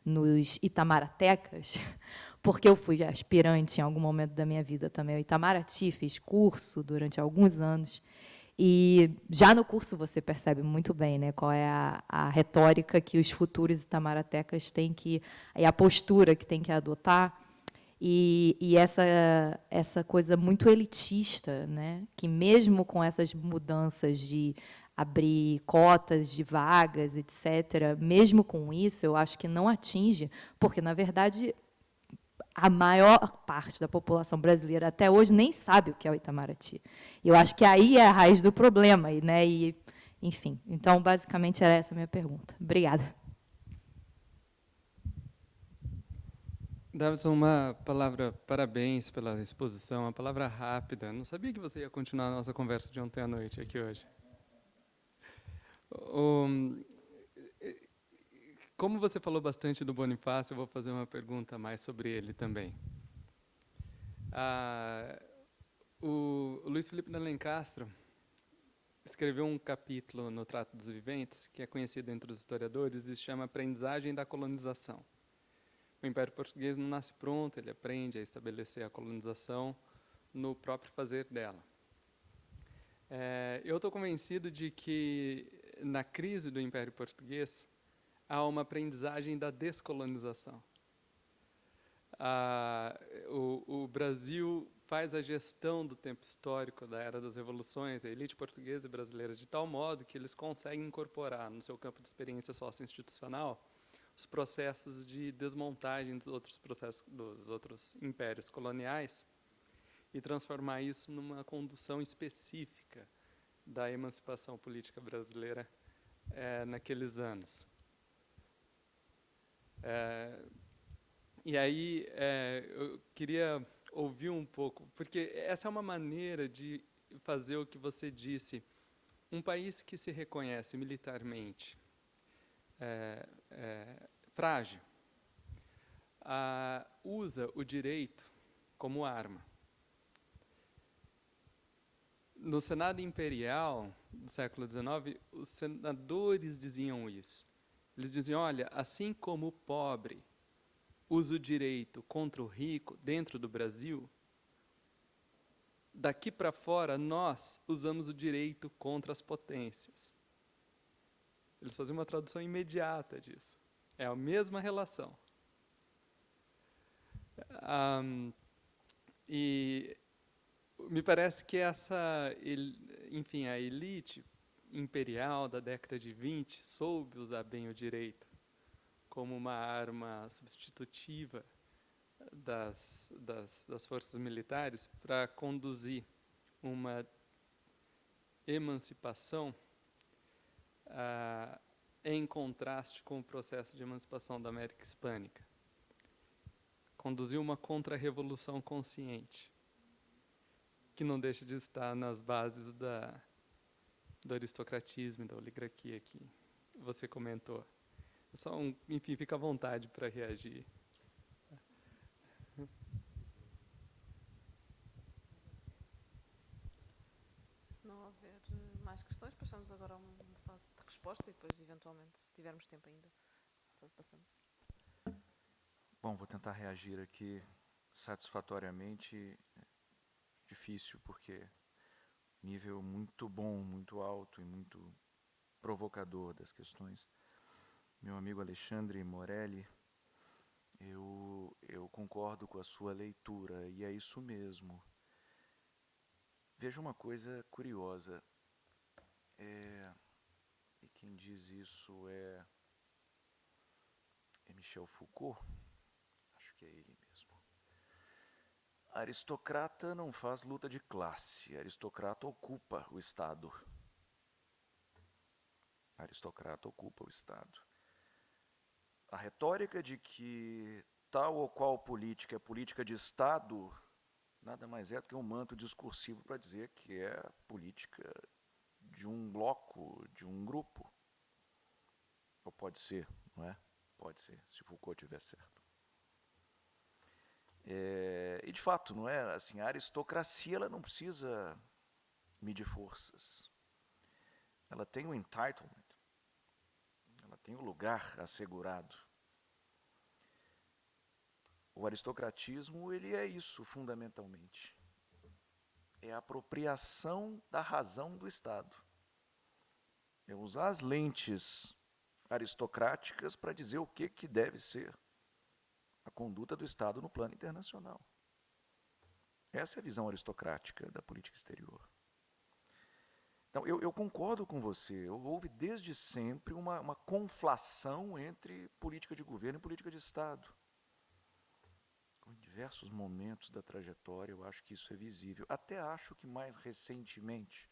nos Itamaractecas, porque eu fui aspirante em algum momento da minha vida também ao Itamaraty, fiz curso durante alguns anos, e já no curso você percebe muito bem, né, qual é a retórica que os futuros Itamaractecas têm que, e a postura que tem que adotar, e essa coisa muito elitista, né, que mesmo com essas mudanças de abrir cotas de vagas, etc., mesmo com isso, eu acho que não atinge, porque, na verdade, a maior parte da população brasileira até hoje nem sabe o que é o Itamaraty. Eu acho que aí é a raiz do problema, né, enfim. Então, basicamente, era essa a minha pergunta. Obrigada. Davison, uma palavra, parabéns pela exposição, uma palavra rápida. Não sabia que você ia continuar a nossa conversa de ontem à noite aqui hoje. Como você falou bastante do Bonifácio, eu vou fazer uma pergunta mais sobre ele também. O Luiz Felipe de Alencastro escreveu um capítulo no Trato dos Viventes, que é conhecido entre os historiadores, e se chama Aprendizagem da Colonização. O Império Português não nasce pronto, ele aprende a estabelecer a colonização no próprio fazer dela. Eu estou convencido de que, na crise do Império Português, há uma aprendizagem da descolonização. O Brasil faz a gestão do tempo histórico da Era das Revoluções, a elite portuguesa e brasileira, de tal modo que eles conseguem incorporar no seu campo de experiência socio-institucional os processos de desmontagem dos outros impérios coloniais e transformar isso numa condução específica da emancipação política brasileira naqueles anos. E aí eu queria ouvir um pouco, porque essa é uma maneira de fazer o que você disse. Um país que se reconhece militarmente frágil, usa o direito como arma. No Senado Imperial do século XIX, os senadores diziam isso. Eles diziam, olha, assim como o pobre usa o direito contra o rico dentro do Brasil, daqui para fora nós usamos o direito contra as potências. Eles faziam uma tradução imediata disso. É a mesma relação. E Me parece que enfim, a elite imperial da década de 20 soube usar bem o direito como uma arma substitutiva das forças militares para conduzir uma emancipação em contraste com o processo de emancipação da América Hispânica. Conduziu uma contra-revolução consciente, que não deixa de estar nas bases do aristocratismo e da oligarquia que você comentou. Enfim, fica à vontade para reagir. Se não houver mais questões, passamos agora a uma fase de resposta e depois, eventualmente, se tivermos tempo ainda, passamos. Bom, vou tentar reagir aqui satisfatoriamente. Difícil, porque nível muito bom, muito alto e muito provocador das questões. Meu amigo Alexandre Morelli, eu concordo com a sua leitura, e é isso mesmo. Veja uma coisa curiosa, e quem diz isso é Michel Foucault, acho que é ele mesmo. Aristocrata não faz luta de classe, aristocrata ocupa o Estado. Aristocrata ocupa o Estado. A retórica de que tal ou qual política é política de Estado nada mais é do que um manto discursivo para dizer que é política de um bloco, de um grupo. Ou pode ser, não é? Pode ser, se Foucault tiver certo. E de fato, não é? Assim, a aristocracia ela não precisa medir forças. Ela tem o entitlement. Ela tem o lugar assegurado. O aristocratismo, ele é isso, fundamentalmente. É a apropriação da razão do Estado. É usar as lentes aristocráticas para dizer o que deve ser a conduta do Estado no plano internacional. Essa é a visão aristocrática da política exterior. Então, eu concordo com você. Houve desde sempre uma conflação entre política de governo e política de Estado. Em diversos momentos da trajetória, eu acho que isso é visível. Até acho que mais recentemente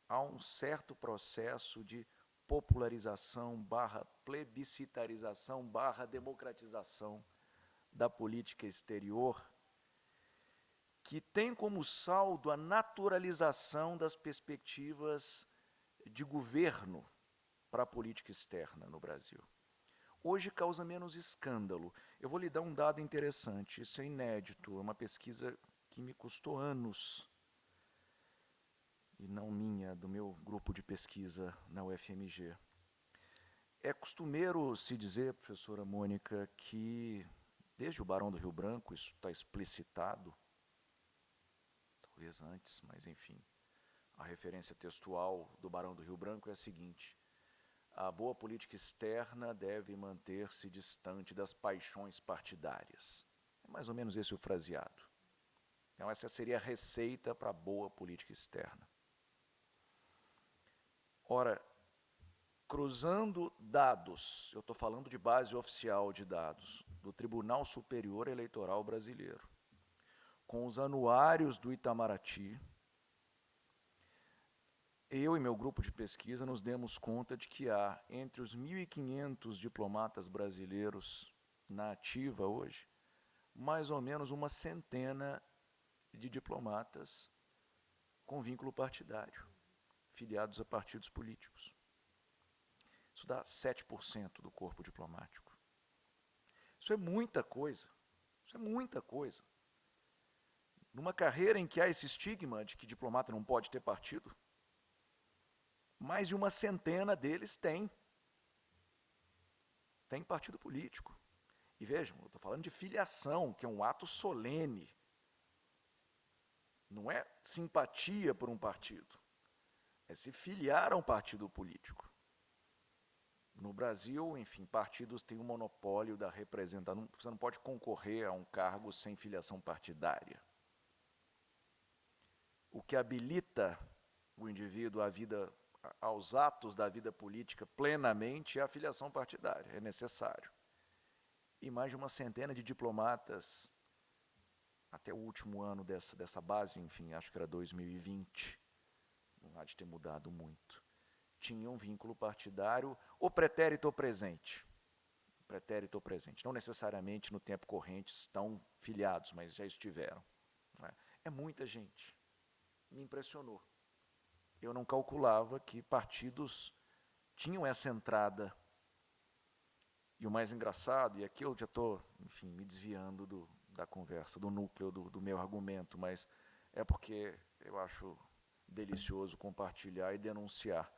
há um certo processo de popularização / plebiscitarização / democratização da política exterior, que tem como saldo a naturalização das perspectivas de governo para a política externa no Brasil. Hoje causa menos escândalo. Eu vou lhe dar um dado interessante, isso é inédito, é uma pesquisa que me custou anos, e não minha, do meu grupo de pesquisa na UFMG. É costumeiro se dizer, professora Mônica, que desde o Barão do Rio Branco, isso está explicitado, talvez antes, mas enfim, a referência textual do Barão do Rio Branco é a seguinte: a boa política externa deve manter-se distante das paixões partidárias. É mais ou menos esse o fraseado. Então, essa seria a receita para a boa política externa. Ora, cruzando dados, eu estou falando de base oficial de dados, do Tribunal Superior Eleitoral Brasileiro, com os anuários do Itamaraty, eu e meu grupo de pesquisa nos demos conta de que há, entre os 1.500 diplomatas brasileiros na ativa hoje, mais ou menos uma centena de diplomatas com vínculo partidário, filiados a partidos políticos. Isso dá 7% do corpo diplomático. Isso é muita coisa. Isso é muita coisa. Numa carreira em que há esse estigma de que diplomata não pode ter partido, mais de uma centena deles tem partido político. E vejam, eu estou falando de filiação, que é um ato solene. Não é simpatia por um partido. É se filiar a um partido político. No Brasil, enfim, partidos têm um monopólio da representação. Você não pode concorrer a um cargo sem filiação partidária. o que habilita o indivíduo à vida, aos atos da vida política plenamente é a filiação partidária, é necessário. E mais de uma centena de diplomatas, até o último ano dessa base, enfim, acho que era 2020, não há de ter mudado muito, tinham um vínculo partidário, ou pretérito ou presente. Pretérito ou presente. Não necessariamente no tempo corrente estão filiados, mas já estiveram. É muita gente. Me impressionou. Eu não calculava que partidos tinham essa entrada. E o mais engraçado, e aqui eu já estou, enfim, me desviando da conversa, do núcleo do meu argumento, mas é porque eu acho delicioso compartilhar e denunciar.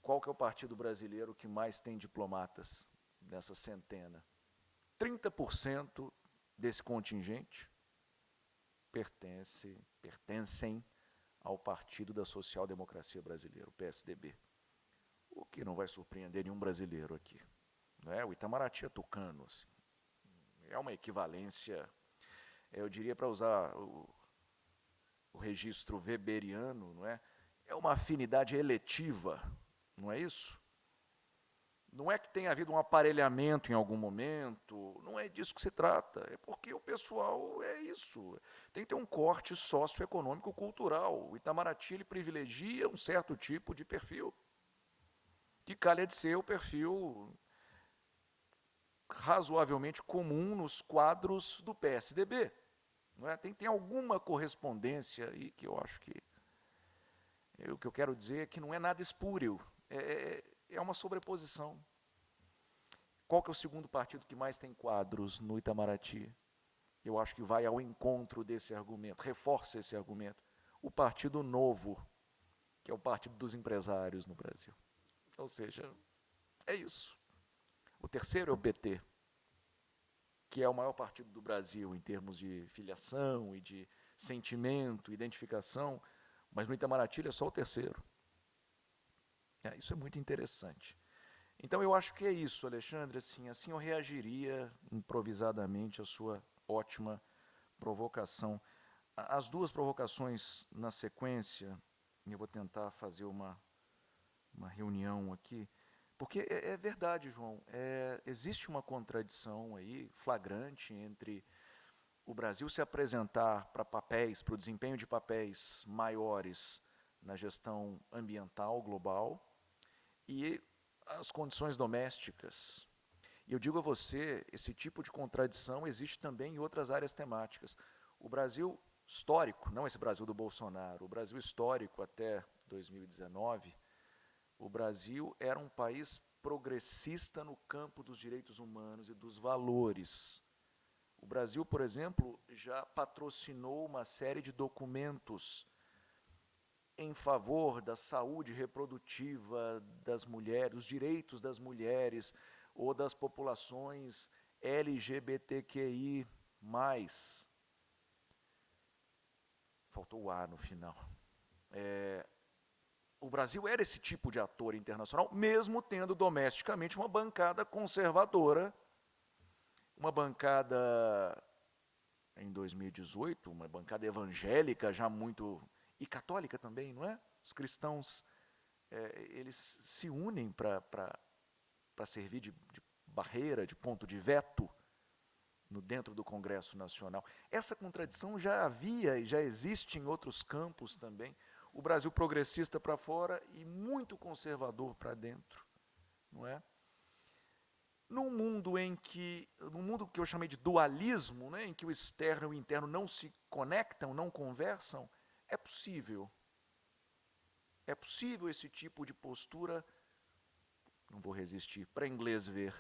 Qual que é o partido brasileiro que mais tem diplomatas nessa centena? 30% desse contingente pertencem ao Partido da Social Democracia Brasileira, o PSDB. O que não vai surpreender nenhum brasileiro aqui. Não é? O Itamaraty é tucano. Assim. É uma equivalência, eu diria, para usar o registro weberiano, não é? É uma afinidade eletiva, não é isso? Não é que tenha havido um aparelhamento em algum momento, não é disso que se trata, é porque o pessoal é isso. Tem que ter um corte socioeconômico cultural. O Itamaraty ele privilegia um certo tipo de perfil, que calha de ser o perfil razoavelmente comum nos quadros do PSDB. Não é? Tem alguma correspondência aí que eu acho que... o que eu quero dizer é que não é nada espúrio, é uma sobreposição. Qual que é o segundo partido que mais tem quadros no Itamaraty? Eu acho que vai ao encontro desse argumento, reforça esse argumento. O Partido Novo, que é o partido dos empresários no Brasil. Ou seja, é isso. O terceiro é o PT, que é o maior partido do Brasil em termos de filiação e de sentimento, identificação, mas no Itamaraty ele é só o terceiro. Isso é muito interessante. Então eu acho que é isso, Alexandre, assim eu reagiria improvisadamente à sua ótima provocação. As duas provocações na sequência, eu vou tentar fazer uma reunião aqui, porque é verdade, João, existe uma contradição aí flagrante entre o Brasil se apresentar para papéis, para o desempenho de papéis maiores na gestão ambiental global e as condições domésticas. E eu digo a você, esse tipo de contradição existe também em outras áreas temáticas. O Brasil histórico, não esse Brasil do Bolsonaro, o Brasil histórico até 2019, o Brasil era um país progressista no campo dos direitos humanos e dos valores. O Brasil, por exemplo, já patrocinou uma série de documentos em favor da saúde reprodutiva das mulheres, dos direitos das mulheres ou das populações LGBTQI+. Faltou o A no final. O Brasil era esse tipo de ator internacional, mesmo tendo domesticamente uma bancada conservadora, uma bancada, em 2018, uma bancada evangélica já muito... e católica também, não é? Os cristãos, eles se unem para servir de barreira, de ponto de veto dentro do Congresso Nacional. Essa contradição já havia e já existe em outros campos também. O Brasil progressista para fora e muito conservador para dentro, não é? No mundo que eu chamei de dualismo, né, em que o externo e o interno não se conectam, não conversam, é possível esse tipo de postura, não vou resistir, para inglês ver.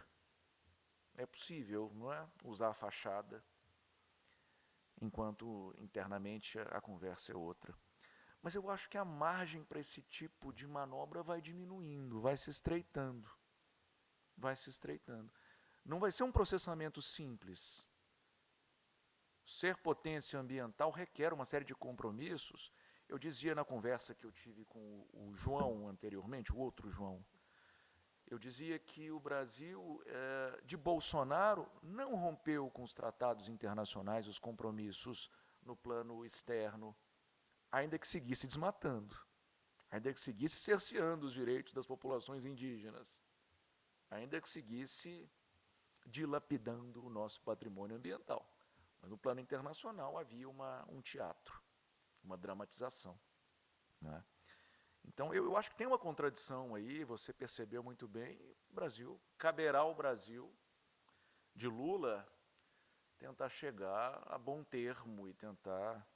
É possível, não é? Usar a fachada, enquanto internamente a conversa é outra. Mas eu acho que a margem para esse tipo de manobra vai diminuindo, vai se estreitando. Não vai ser um processamento simples. Ser potência ambiental requer uma série de compromissos. Eu dizia na conversa que eu tive com o João anteriormente, o outro João, eu dizia que o Brasil, de Bolsonaro, não rompeu com os tratados internacionais, os compromissos no plano externo, ainda que seguisse desmatando, ainda que seguisse cerceando os direitos das populações indígenas, ainda que seguisse dilapidando o nosso patrimônio ambiental. Mas no plano internacional havia um teatro, uma dramatização, né? Então, eu acho que tem uma contradição aí, você percebeu muito bem, o Brasil, caberá ao Brasil, de Lula, tentar chegar a bom termo e tentar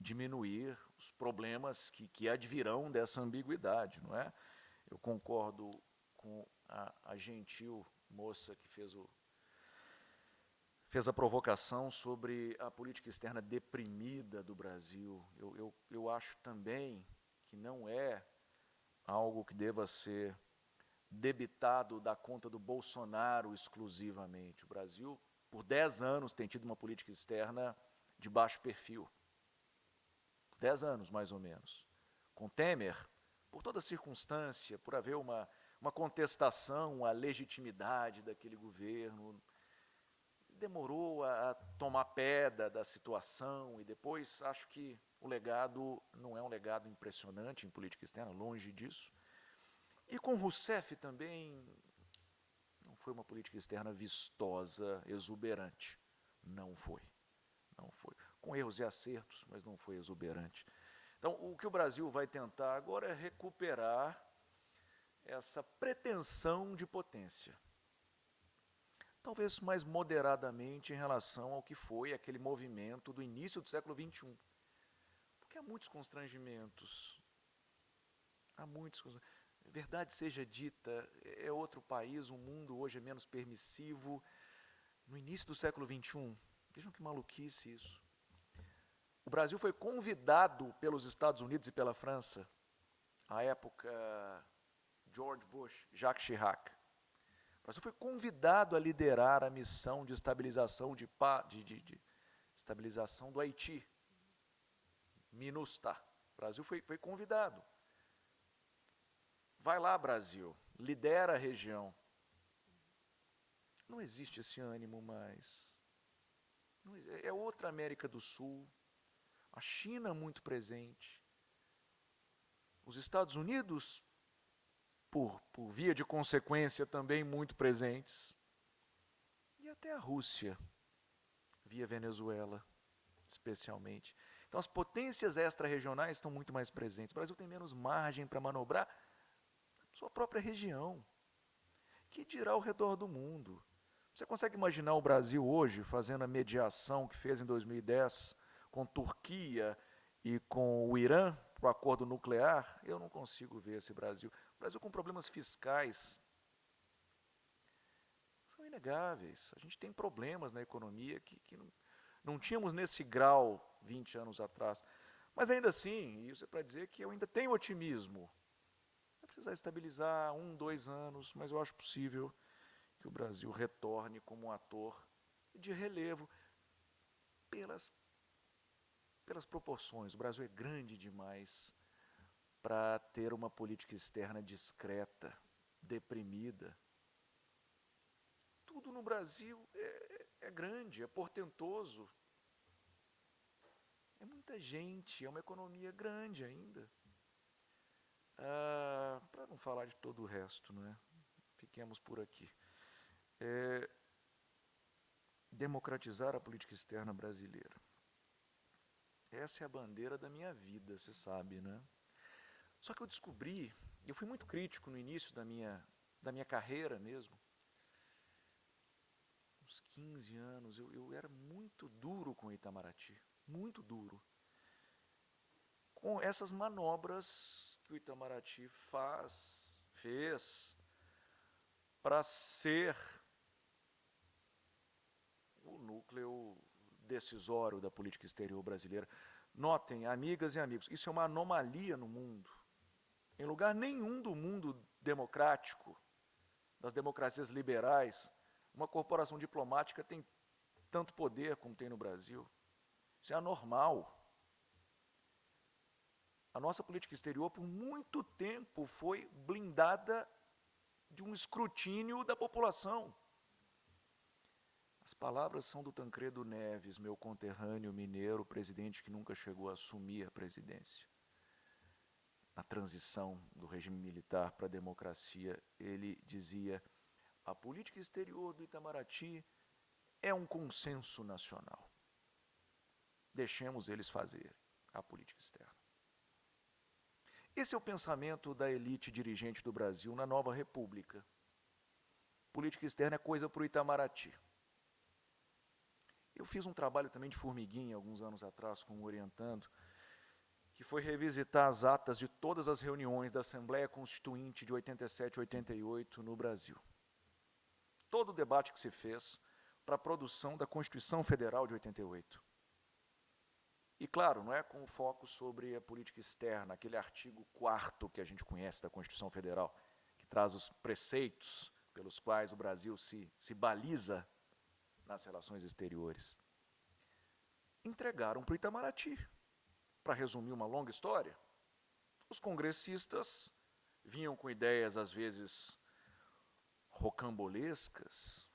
diminuir os problemas que advirão dessa ambiguidade, não é? Eu concordo com a gentil moça que fez a provocação sobre a política externa deprimida do Brasil. Eu acho também que não é algo que deva ser debitado da conta do Bolsonaro exclusivamente. O Brasil, por 10 anos, tem tido uma política externa de baixo perfil. 10 anos, mais ou menos. Com Temer, por toda circunstância, por haver uma contestação à legitimidade daquele governo, demorou a tomar pé da situação e depois acho que o legado não é um legado impressionante em política externa, longe disso. E com Rousseff também não foi uma política externa vistosa, exuberante. Não foi. Não foi. Com erros e acertos, mas não foi exuberante. Então, o que o Brasil vai tentar agora é recuperar essa pretensão de potência. Talvez mais moderadamente em relação ao que foi aquele movimento do início do século XXI. Porque há muitos constrangimentos. Há muitos constrangimentos. Verdade seja dita, é outro país, o mundo hoje é menos permissivo. No início do século XXI, vejam que maluquice isso. O Brasil foi convidado pelos Estados Unidos e pela França, à época George Bush, Jacques Chirac. O Brasil foi convidado a liderar a missão de estabilização estabilização do Haiti, MINUSTAH. O Brasil foi convidado. Vai lá, Brasil, lidera a região. Não existe esse ânimo mais. É outra América do Sul, a China muito presente, os Estados Unidos, por via de consequência, também muito presentes, e até a Rússia, via Venezuela, especialmente. Então, as potências extra-regionais estão muito mais presentes. O Brasil tem menos margem para manobrar sua própria região, que dirá ao redor do mundo. Você consegue imaginar o Brasil hoje fazendo a mediação que fez em 2010 com Turquia e com o Irã para o acordo nuclear? Eu não consigo ver esse Brasil. O Brasil com problemas fiscais são inegáveis. A gente tem problemas na economia que não tínhamos nesse grau 20 anos atrás. Mas ainda assim, isso é para dizer que eu ainda tenho otimismo. Vai precisar estabilizar 1, 2 anos, mas eu acho possível que o Brasil retorne como um ator de relevo pelas proporções. O Brasil é grande demais para ter uma política externa discreta, deprimida. Tudo no Brasil é grande, é portentoso. É muita gente, é uma economia grande ainda. Para não falar de todo o resto, não é? Fiquemos por aqui. Democratizar a política externa brasileira. Essa é a bandeira da minha vida, você sabe, né? Só que eu descobri, eu fui muito crítico no início da minha carreira mesmo, uns 15 anos, eu era muito duro com o Itamaraty, muito duro. Com essas manobras que o Itamaraty fez para ser o núcleo decisório da política exterior brasileira. Notem, amigas e amigos, isso é uma anomalia no mundo. Em lugar nenhum do mundo democrático, das democracias liberais, uma corporação diplomática tem tanto poder como tem no Brasil. Isso é anormal. A nossa política exterior, por muito tempo, foi blindada de um escrutínio da população. As palavras são do Tancredo Neves, meu conterrâneo mineiro, presidente que nunca chegou a assumir a presidência. Na transição do regime militar para a democracia, ele dizia: a política exterior do Itamaraty é um consenso nacional. Deixemos eles fazerem a política externa. Esse é o pensamento da elite dirigente do Brasil na nova república. Política externa é coisa para o Itamaraty. Eu fiz um trabalho também de formiguinha, alguns anos atrás, com o Orientando, que foi revisitar as atas de todas as reuniões da Assembleia Constituinte de 87 e 88 no Brasil. Todo o debate que se fez para a produção da Constituição Federal de 88. E, claro, não é com o foco sobre a política externa, aquele artigo 4º que a gente conhece da Constituição Federal, que traz os preceitos pelos quais o Brasil se baliza nas relações exteriores. Entregaram para o Itamaraty. Para resumir uma longa história, os congressistas vinham com ideias, às vezes, rocambolescas,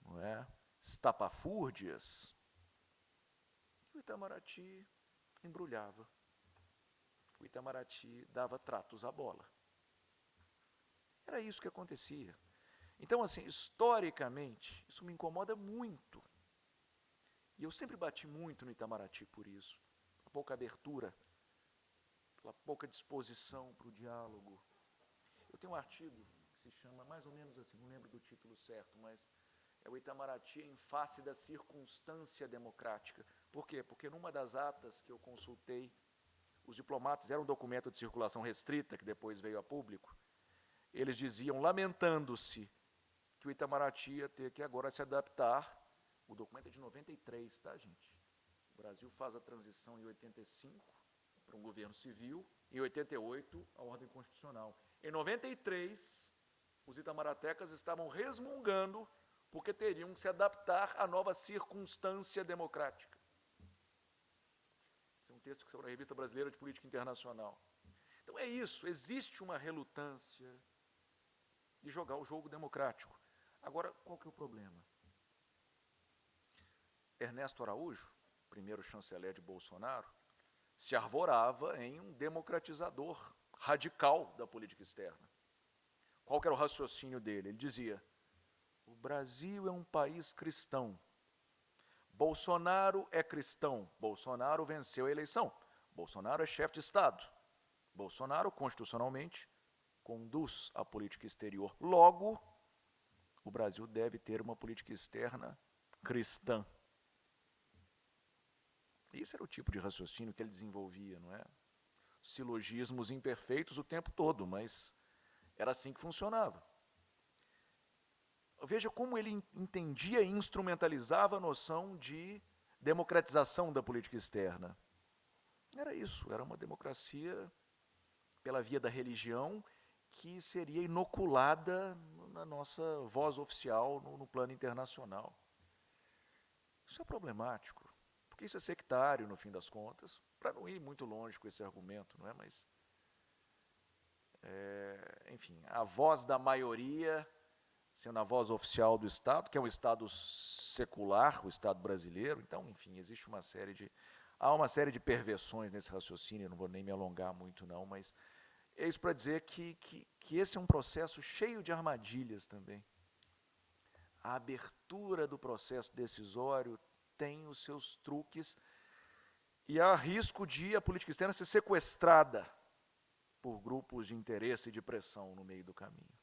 não é? Estapafúrdias, e o Itamaraty embrulhava. O Itamaraty dava tratos à bola. Era isso que acontecia. Então, assim, historicamente, isso me incomoda muito. E eu sempre bati muito no Itamaraty por isso. Pela pouca abertura, pela pouca disposição para o diálogo. Eu tenho um artigo que se chama, mais ou menos assim, não lembro do título certo, mas é o Itamaraty em face da circunstância democrática. Por quê? Porque numa das atas que eu consultei, os diplomatas, era um documento de circulação restrita, que depois veio a público, eles diziam, lamentando-se, que o Itamaraty ia ter que agora se adaptar. O documento é de 93, tá, gente? O Brasil faz a transição em 85 para um governo civil, em 88 a ordem constitucional. Em 93, os itamaratecas estavam resmungando porque teriam que se adaptar à nova circunstância democrática. Esse é um texto que saiu na Revista Brasileira de Política Internacional. Então é isso, existe uma relutância de jogar o jogo democrático. Agora, qual que é o problema? Ernesto Araújo, primeiro chanceler de Bolsonaro, se arvorava em um democratizador radical da política externa. Qual que era o raciocínio dele? Ele dizia, o Brasil é um país cristão. Bolsonaro é cristão. Bolsonaro venceu a eleição. Bolsonaro é chefe de Estado. Bolsonaro, constitucionalmente, conduz a política exterior. Logo, o Brasil deve ter uma política externa cristã. Esse era o tipo de raciocínio que ele desenvolvia, não é? Silogismos imperfeitos o tempo todo, mas era assim que funcionava. Veja como ele entendia e instrumentalizava a noção de democratização da política externa. Era isso, era uma democracia pela via da religião que seria inoculada na nossa voz oficial no plano internacional. Isso é problemático, porque isso é sectário, no fim das contas, para não ir muito longe com esse argumento, não é? Mas, enfim, a voz da maioria sendo a voz oficial do Estado, que é um Estado secular, o Estado brasileiro. Então, enfim, existe uma série de... Há uma série de perversões nesse raciocínio, não vou nem me alongar muito não, mas é isso para dizer que esse é um processo cheio de armadilhas também. A abertura do processo decisório tem os seus truques e há risco de a política externa ser sequestrada por grupos de interesse e de pressão no meio do caminho.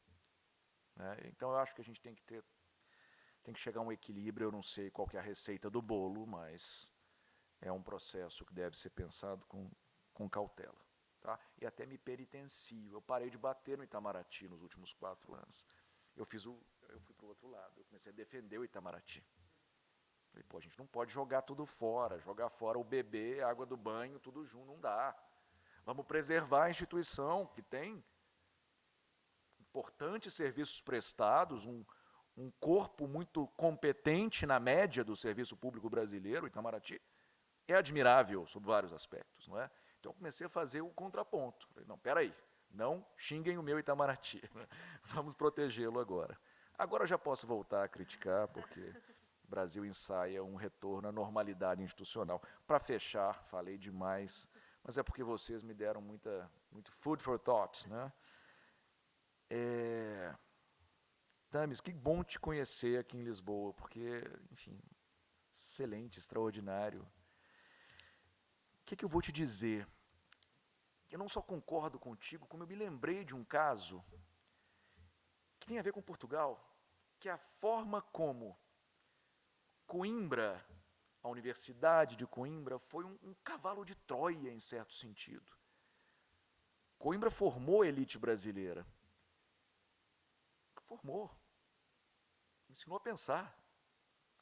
Então, eu acho que a gente tem que chegar a um equilíbrio. Eu não sei qual que é a receita do bolo, mas é um processo que deve ser pensado com cautela. Tá? E até me penitencio. Eu parei de bater no Itamaraty nos últimos 4 anos. Eu fui para o outro lado, eu comecei a defender o Itamaraty. Falei, pô, a gente não pode jogar tudo fora, jogar fora o bebê, a água do banho, tudo junto, não dá. Vamos preservar a instituição que tem importantes serviços prestados, um corpo muito competente na média do serviço público brasileiro. O Itamaraty é admirável sob vários aspectos, não é? Então, eu comecei a fazer o contraponto. Falei, não, peraí, não xinguem o meu Itamaraty, vamos protegê-lo agora. Agora eu já posso voltar a criticar, porque Brasil ensaia um retorno à normalidade institucional. Para fechar, falei demais, mas é porque vocês me deram muito food for thought, né? Thamis, que bom te conhecer aqui em Lisboa, porque, enfim, excelente, extraordinário. O que eu vou te dizer? Eu não só concordo contigo, como eu me lembrei de um caso que tem a ver com Portugal, que é a forma como Coimbra, a Universidade de Coimbra, foi um cavalo de Troia, em certo sentido. Coimbra formou a elite brasileira. Formou. Ensinou a pensar,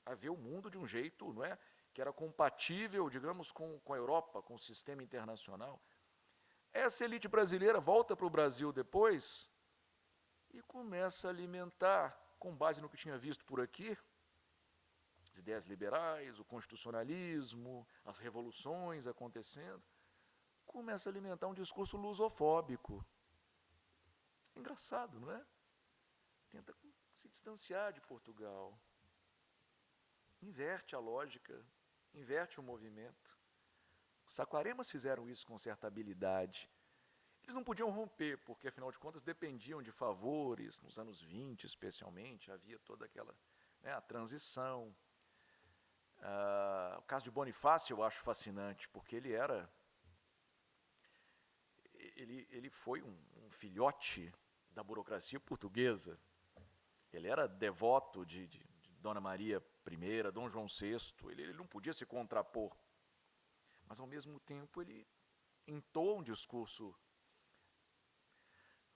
a ver o mundo de um jeito, não é, que era compatível, digamos, com a Europa, com o sistema internacional. Essa elite brasileira volta para o Brasil depois e começa a alimentar, com base no que tinha visto por aqui, as ideias liberais, o constitucionalismo, as revoluções acontecendo, começa a alimentar um discurso lusofóbico. Engraçado, não é? Tenta se distanciar de Portugal. Inverte a lógica, inverte o movimento. Os saquaremas fizeram isso com certa habilidade. Eles não podiam romper, porque, afinal de contas, dependiam de favores, nos anos 20, especialmente, havia toda aquela, né, a transição. O caso de Bonifácio eu acho fascinante, porque ele foi um filhote da burocracia portuguesa. Ele era devoto de Dona Maria I, Dom João VI, ele não podia se contrapor. Mas, ao mesmo tempo, ele entoa um discurso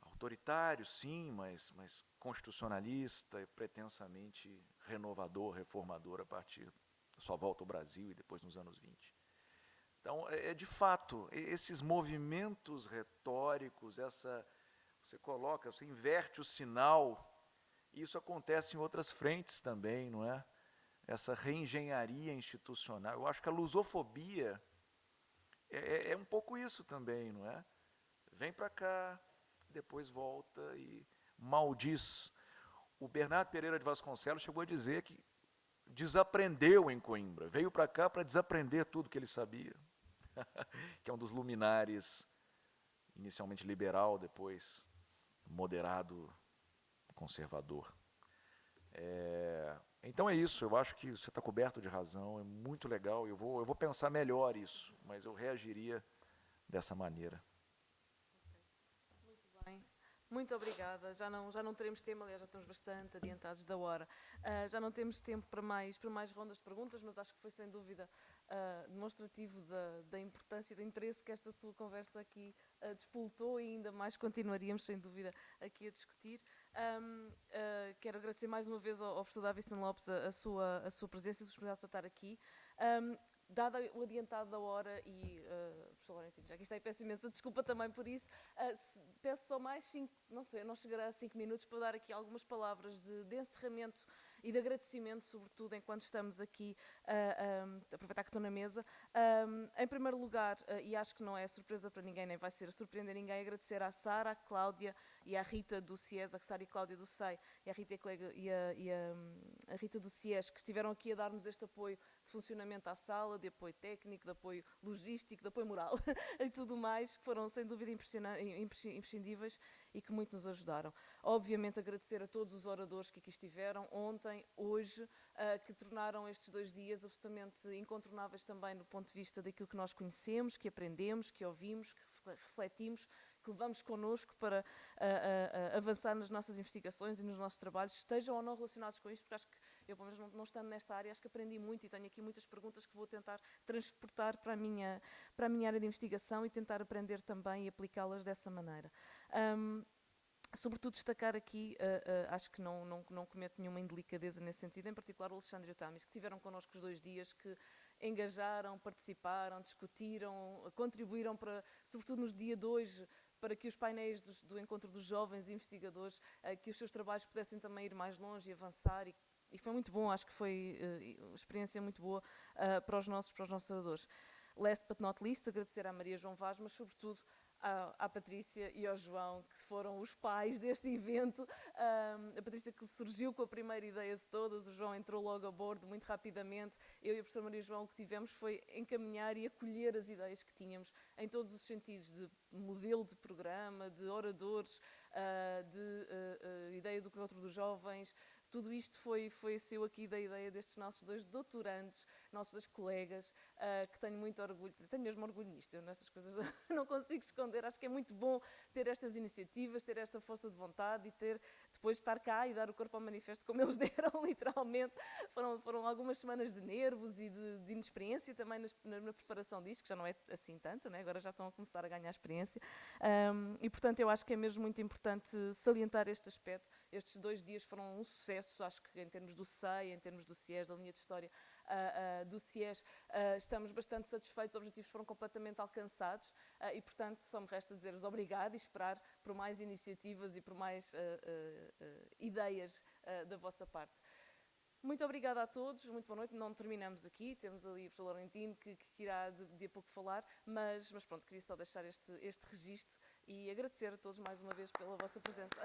autoritário, sim, mas constitucionalista e pretensamente renovador, reformador a partir da sua volta ao Brasil e depois nos anos 20. Então, de fato, esses movimentos retóricos, você inverte o sinal, e isso acontece em outras frentes também, não é? Essa reengenharia institucional. Eu acho que a lusofobia é um pouco isso também, não é? Vem para cá, depois volta e maldiz. O Bernardo Pereira de Vasconcelos chegou a dizer que desaprendeu em Coimbra, veio para cá para desaprender tudo que ele sabia, que é um dos luminares, inicialmente liberal, depois moderado, conservador. Então é isso, eu acho que você está coberto de razão, é muito legal, eu vou pensar melhor isso, mas eu reagiria dessa maneira. Muito bem, muito obrigada. Já não teremos tempo, aliás, já estamos bastante adiantados da hora. Já não temos tempo para mais rondas de perguntas, mas acho que foi sem dúvida demonstrativo da importância e do interesse que esta sua conversa aqui despoltou, e ainda mais continuaríamos, sem dúvida, aqui a discutir. Quero agradecer mais uma vez ao professor Davison Lopes a sua presença e a sua disponibilidade para estar aqui. Dado o adiantado da hora e, professor Laurentino, já que está aí, peço imensa desculpa também por isso, peço só mais 5, não sei, não chegará a 5 minutos para dar aqui algumas palavras de encerramento e de agradecimento, sobretudo enquanto estamos aqui a aproveitar que estou na mesa. Em primeiro lugar, e acho que não é surpresa para ninguém, nem vai ser surpreender ninguém, agradecer à Sara, à Cláudia e à Rita do CIES, a Sara e a Cláudia do SEI, e a Rita a Rita do CIES, que estiveram aqui a dar-nos este apoio de funcionamento à sala, de apoio técnico, de apoio logístico, de apoio moral e tudo mais, que foram sem dúvida imprescindíveis e que muito nos ajudaram. Obviamente agradecer a todos os oradores que aqui estiveram ontem, hoje, que tornaram estes 2 dias absolutamente incontornáveis também do ponto de vista daquilo que nós conhecemos, que aprendemos, que ouvimos, que refletimos, que levamos connosco para avançar nas nossas investigações e nos nossos trabalhos, estejam ou não relacionados com isto, porque acho que eu, pelo menos não estando nesta área, acho que aprendi muito e tenho aqui muitas perguntas que vou tentar transportar para a minha área de investigação e tentar aprender também e aplicá-las dessa maneira. Sobretudo destacar aqui, acho que não cometo nenhuma indelicadeza nesse sentido, em particular o Alexandre e o Tamis, que estiveram connosco os 2 dias, que engajaram, participaram, discutiram, contribuíram para, sobretudo nos dia 2, para que os painéis do encontro dos jovens investigadores, que os seus trabalhos pudessem também ir mais longe e avançar, e foi muito bom, acho que foi uma experiência muito boa para os nossos oradores. Last but not least, agradecer à Maria João Vaz, mas sobretudo à Patrícia e ao João, que foram os pais deste evento. A Patrícia, que surgiu com a primeira ideia de todas, o João entrou logo a bordo muito rapidamente. Eu e a professora Maria João, o que tivemos foi encaminhar e acolher as ideias que tínhamos em todos os sentidos, de modelo de programa, de oradores, de ideia do encontro dos jovens. Tudo isto saiu aqui da ideia destes nossos 2 doutorandos, nossos 2 colegas, que tenho muito orgulho, tenho mesmo orgulho nisto, eu nessas coisas não consigo esconder. Acho que é muito bom ter estas iniciativas, ter esta força de vontade e depois estar cá e dar o corpo ao manifesto como eles deram, literalmente. Foram algumas semanas de nervos e de inexperiência também na preparação disto, que já não é assim tanto, né? Agora já estão a começar a ganhar experiência. E, portanto, eu acho que é mesmo muito importante salientar este aspecto. Estes 2 dias foram um sucesso, acho que em termos do SEI, em termos do CIES, da linha de história do CIES, estamos bastante satisfeitos, os objetivos foram completamente alcançados e, portanto, só me resta dizer-vos obrigado e esperar por mais iniciativas e por mais ideias da vossa parte. Muito obrigada a todos, muito boa noite. Não terminamos aqui, temos ali o professor Laurentino que irá de a pouco falar, mas pronto, queria só deixar este registro e agradecer a todos mais uma vez pela vossa presença.